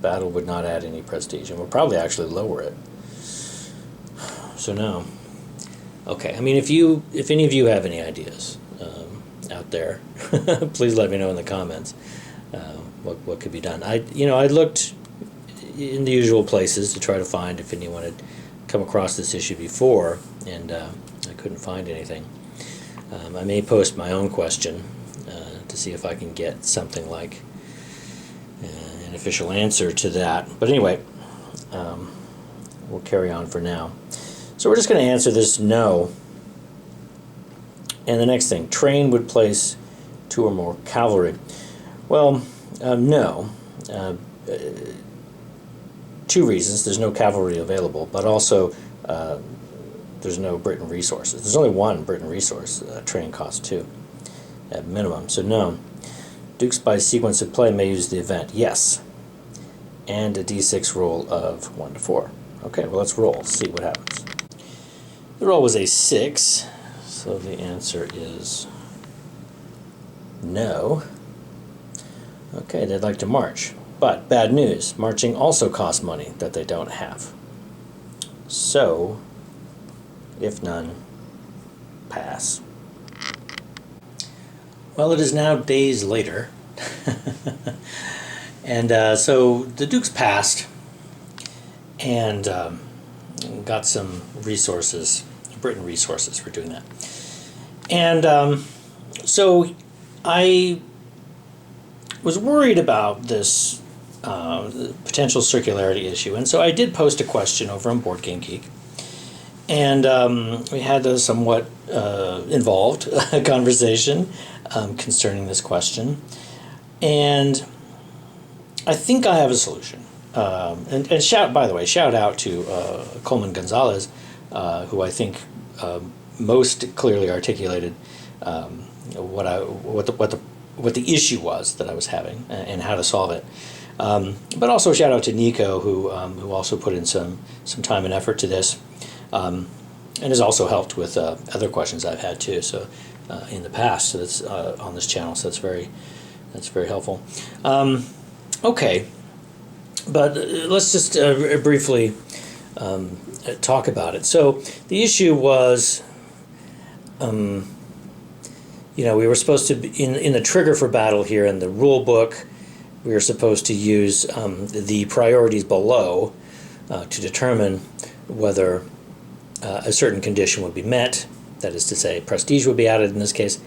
Battle would not add any prestige, and would probably actually lower it. So no. Okay, if any of you have any ideas out there, please let me know in the comments what could be done. I looked in the usual places to try to find if anyone had come across this issue before, and I couldn't find anything. I may post my own question to see if I can get something like an official answer to that. But anyway, we'll carry on for now. So we're just going to answer this no. And the next thing, train would place 2 or more cavalry. Well, no. 2 reasons. There's no cavalry available, but also there's no Britain resources. There's only 1 Britain resource. Train costs 2 at minimum. So no. Dukes by sequence of play may use the event. Yes. And a d6 roll of 1 to 4. Okay, well let's roll. See what happens. The roll was a 6, so the answer is no. Okay, they'd like to march. But bad news, marching also costs money that they don't have. So, if none, pass. Well, it is now days later. And so the Dukes passed and got some resources, Britain resources for doing that. And so I was worried about this potential circularity issue. And so I did post a question over on Board Game Geek, and we had a somewhat involved conversation concerning this question. And I think I have a solution. And by the way, shout out to Coleman Gonzalez, who I think most clearly articulated what the issue was that I was having and how to solve it. But also shout out to Nico, who also put in some time and effort to this, and has also helped with other questions I've had too. So in the past, so that's on this channel. So that's very helpful. Okay, but let's just briefly talk about it. So the issue was, we were supposed to be in the trigger for battle here in the rule book. We were supposed to use the priorities below to determine whether a certain condition would be met. That is to say, prestige would be added in this case.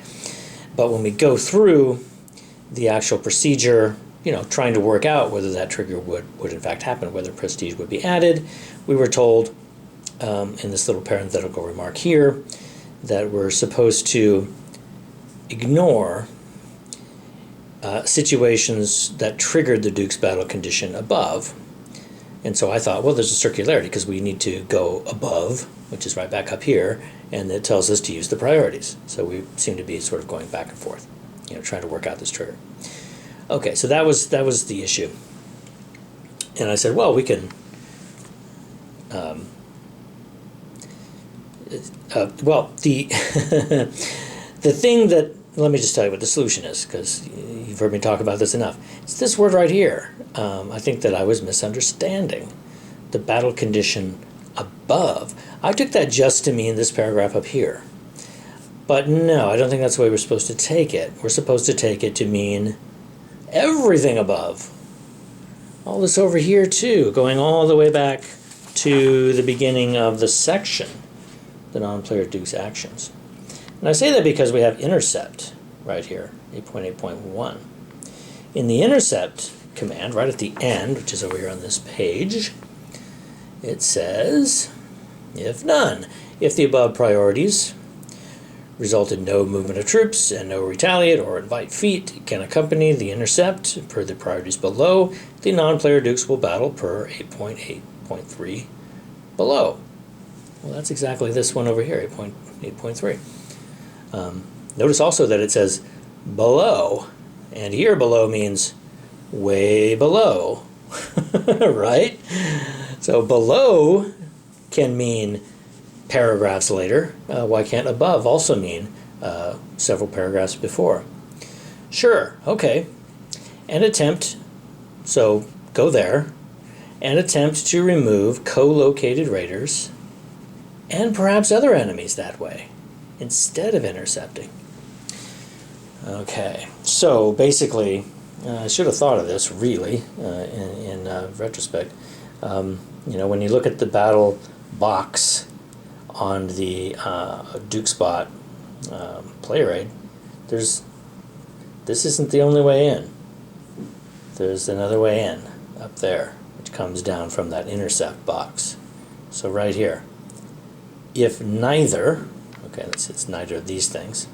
But when we go through the actual procedure, trying to work out whether that trigger would in fact happen, whether prestige would be added, we were told in this little parenthetical remark here that we're supposed to ignore situations that triggered the Duke's battle condition above. And so I thought, well, there's a circularity because we need to go above, which is right back up here, and it tells us to use the priorities. So we seem to be sort of going back and forth, trying to work out this trigger. Okay, so that was the issue. And I said, well, we can the thing that, let me just tell you what the solution is, because you've heard me talk about this enough. It's this word right here. I think that I was misunderstanding the battle condition above. I took that just to mean this paragraph up here. But no, I don't think that's the way we're supposed to take it. We're supposed to take it to mean everything above. All this over here too, going all the way back to the beginning of the section, the non-player Duke's actions. And I say that because we have intercept right here, 8.8.1. In the intercept command, right at the end, which is over here on this page, it says, if none, if the above priorities result in no movement of troops and no retaliate or invite feat can accompany the intercept per the priorities below, the non-player Dukes will battle per 8.8.3 below. Well, that's exactly this one over here, 8.8.3. Notice also that it says below, and here below means way below, right? So below can mean paragraphs later. Why can't above also mean several paragraphs before? Sure, okay. And attempt, so go there, and attempt to remove co-located raiders and perhaps other enemies that way, instead of intercepting. Okay, so basically, I should have thought of this really in retrospect. When you look at the battle box on the Duke Spot player aid, this isn't the only way in. There's another way in up there, which comes down from that intercept box. So right here, if neither, okay, it's neither of these things.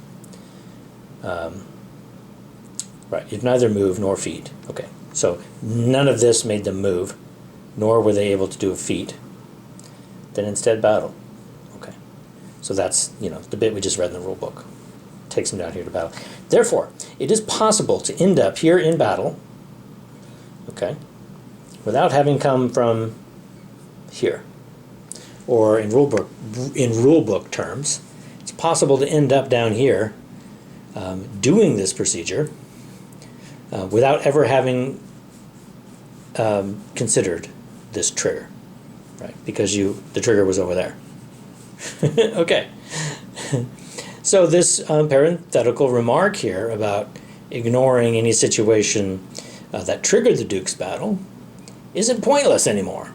Right, if neither move nor feat. Okay, so none of this made them move, nor were they able to do a feat. Then instead battle. Okay, so that's, the bit we just read in the rule book. Takes them down here to battle. Therefore, it is possible to end up here in battle, okay, without having come from here. Or in rule book terms, it's possible to end up down here doing this procedure without ever having considered this trigger, right? Because the trigger was over there. Okay. So this parenthetical remark here about ignoring any situation that triggered the Duke's battle isn't pointless anymore.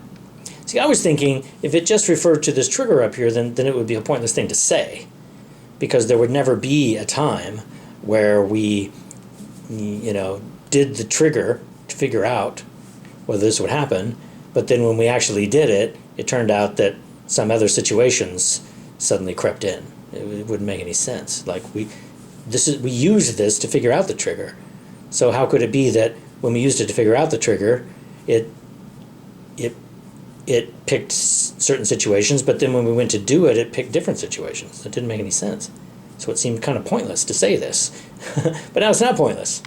See, I was thinking if it just referred to this trigger up here, then it would be a pointless thing to say, because there would never be a time where we, did the trigger to figure out whether this would happen, but then when we actually did it, it turned out that some other situations suddenly crept in. It wouldn't make any sense. Like we used this to figure out the trigger. So how could it be that when we used it to figure out the trigger, it picked certain situations, but then when we went to do it, it picked different situations? It didn't make any sense. So it seemed kind of pointless to say this. But now it's not pointless,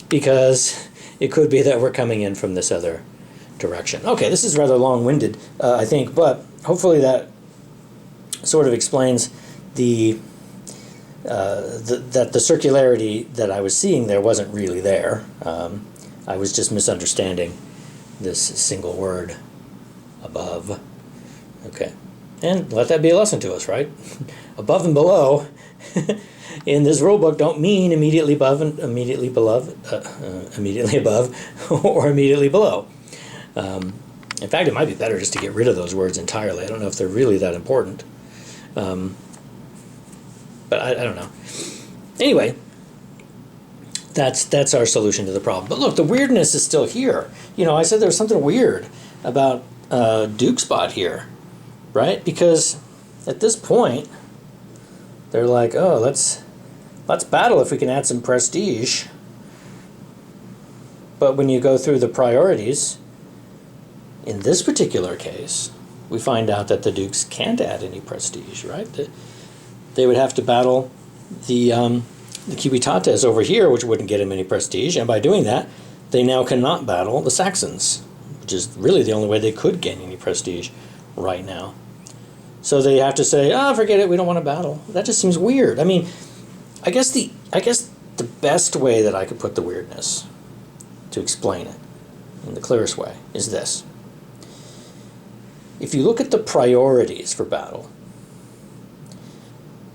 because it could be that we're coming in from this other direction. Okay, this is rather long-winded, I think, but hopefully that sort of explains that the circularity that I was seeing there wasn't really there. I was just misunderstanding this single word, above. Okay, and let that be a lesson to us, right? Above and below in this rule book don't mean immediately above and immediately below, immediately above or immediately below. In fact, it might be better just to get rid of those words entirely. I don't know if they're really that important. But I don't know. Anyway, that's our solution to the problem. But look, the weirdness is still here. You know, I said there was something weird about Duke spot here, right? Because at this point, they're like, oh, let's battle if we can add some prestige. But when you go through the priorities, in this particular case, we find out that the Dukes can't add any prestige, right? They would have to battle the Civitates over here, which wouldn't get him any prestige, and by doing that, they now cannot battle the Saxons, which is really the only way they could gain any prestige right now. So they have to say, oh, forget it, we don't want to battle. That just seems weird. I mean, I guess the best way that I could put the weirdness to explain it in the clearest way is this. If you look at the priorities for battle,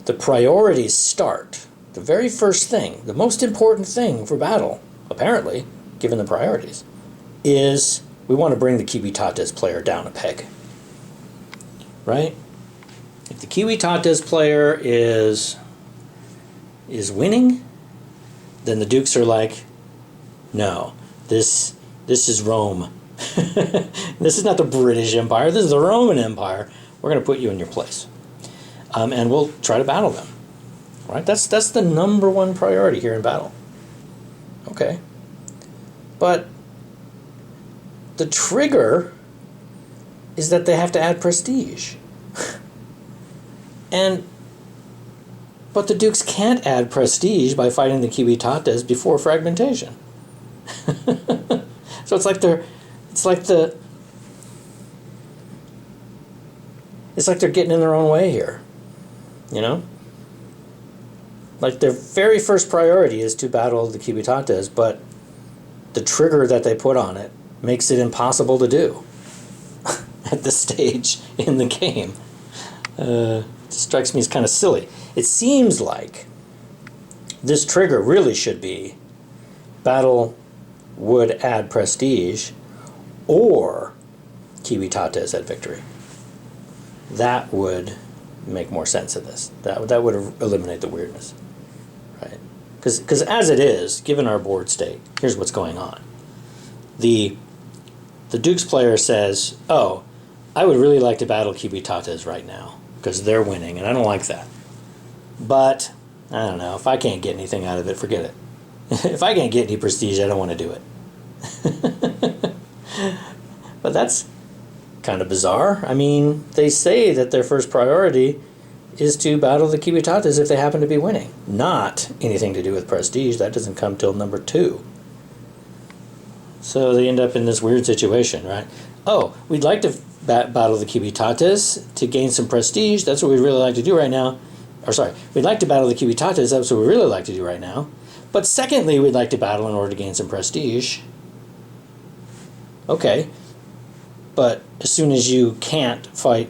the priorities start, the very first thing, the most important thing for battle, apparently, given the priorities, is we want to bring the Civitates player down a peg. Right? If the Civitates player is winning, then the Dukes are like, no, this is Rome. This is not the British Empire, this is the Roman Empire. We're going to put you in your place. And we'll try to battle them. Right? That's the number one priority here in battle. Okay. But the trigger is that they have to add prestige. But the Dukes can't add prestige by fighting the Civitates before fragmentation. So it's like they're getting in their own way here. You know? Like their very first priority is to battle the Civitates, but the trigger that they put on it makes it impossible to do at this stage in the game. It strikes me as kind of silly. It seems like this trigger really should be battle would add prestige or Civitates at victory. That would make more sense of this. That would eliminate the weirdness, right? Because as it is, given our board state, here's what's going on. The Dukes player says, oh, I would really like to battle Civitates right now because they're winning, and I don't like that. But, I don't know, if I can't get anything out of it, forget it. If I can't get any prestige, I don't want to do it. But that's kind of bizarre. I mean, they say that their first priority is to battle the Civitates if they happen to be winning. Not anything to do with prestige. That doesn't come till number 2. So they end up in this weird situation, right? Oh, we'd like to battle the Civitates to gain some prestige. That's what we'd really like to do right now. Or sorry, we'd like to battle the Civitates. That's what we'd really like to do right now. But secondly, we'd like to battle in order to gain some prestige. Okay. But as soon as you can't fight,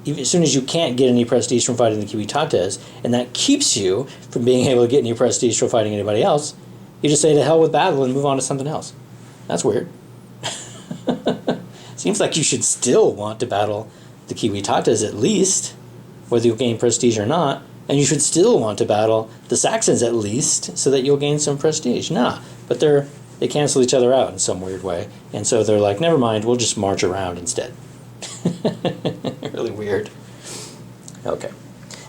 as soon as you can't get any prestige from fighting the Civitates, and that keeps you from being able to get any prestige from fighting anybody else, you just say to hell with battle and move on to something else. That's weird. Seems like you should still want to battle the Civitates at least, whether you gain prestige or not, and you should still want to battle the Saxons at least, so that you'll gain some prestige. Nah, but they're they cancel each other out in some weird way. And so they're like, never mind, we'll just march around instead. Really weird. Okay.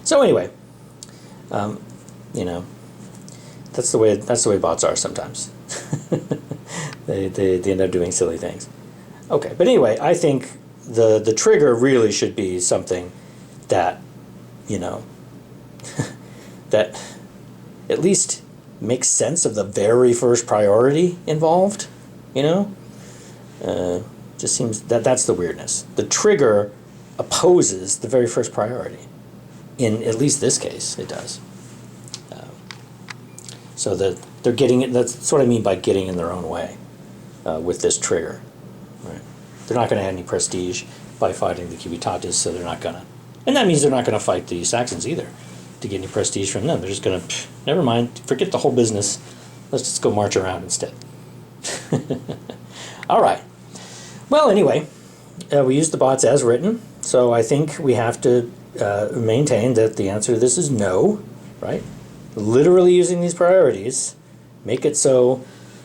So anyway, you know, that's the way bots are sometimes. they end up doing silly things. Okay, but anyway, I think the trigger really should be something that, you know, that at least makes sense of the very first priority involved, you know? Just seems that's the weirdness. The trigger opposes the very first priority. In at least this case, it does. So that they're getting it. That's what I mean by getting in their own way with this trigger. Right? They're not going to add any prestige by fighting the Civitatis, so they're not going to. And that means they're not going to fight the Saxons either to get any prestige from them. They're just going to, never mind, forget the whole business. Let's just go march around instead. All right. Well, anyway, we used the bots as written, so I think we have to maintain that the answer to this is no, right? Literally using these priorities make it so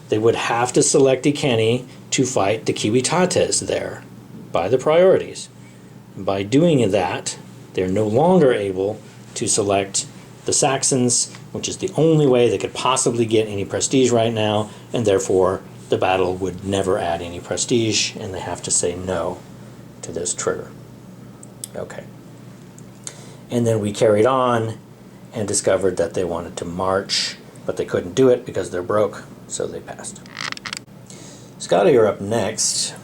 they would have to select Iceni to fight the Civitates there by the priorities. And by doing that, they're no longer able to select the Saxons, which is the only way they could possibly get any prestige right now, and therefore the battle would never add any prestige, and they have to say no to this trigger. Okay. And then we carried on and discovered that they wanted to march, but they couldn't do it because they're broke, so they passed. Scotty are up next.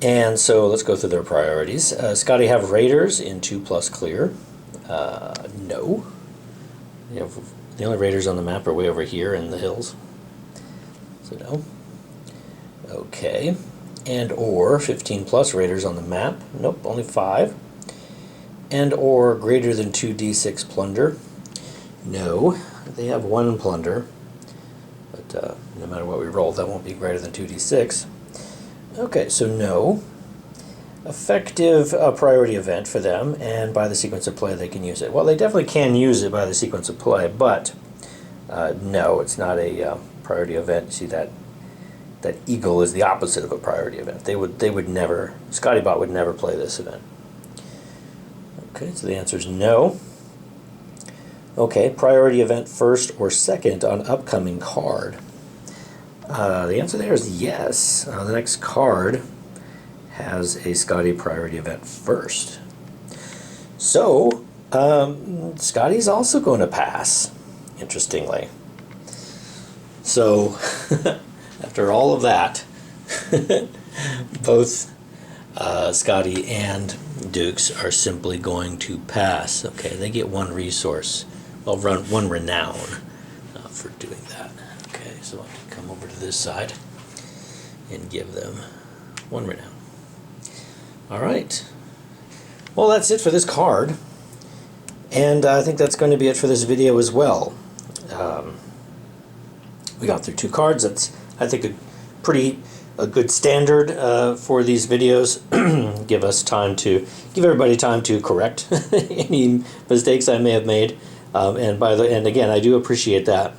And so let's go through their priorities. Scotty have raiders in 2+ clear. No. You know, the only raiders on the map are way over here in the hills. So no. Okay. And or 15+ raiders on the map. Nope, only 5. And or greater than 2d6 plunder. No. They have 1 plunder. But no matter what we roll, that won't be greater than 2d6. Okay, so no. Effective priority event for them, and by the sequence of play they can use it. Well, they definitely can use it by the sequence of play, but no, it's not a priority event. See, that eagle is the opposite of a priority event. They would never, ScottyBot would never play this event. Okay, so the answer is no. Okay, priority event first or second on upcoming card. The answer there is yes. The next card has a Scotty priority event first. So, Scotty's also going to pass, interestingly. So, after all of that, both Scotty and Dukes are simply going to pass. Okay, they get 1 resource. Well, 1 renown for doing that. Okay, so I can come over to this side and give them 1 renown. All right. Well, that's it for this card. And I think that's going to be it for this video as well. We got through 2 cards. That's, I think, a good standard for these videos. Give everybody time to correct any mistakes I may have made. And again, I do appreciate that.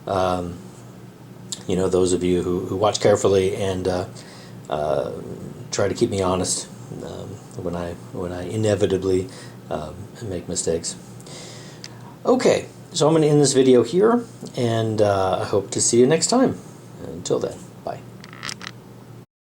You know, those of you who watch carefully and try to keep me honest when I inevitably make mistakes. Okay, so I'm going to end this video here, and I hope to see you next time. Until then.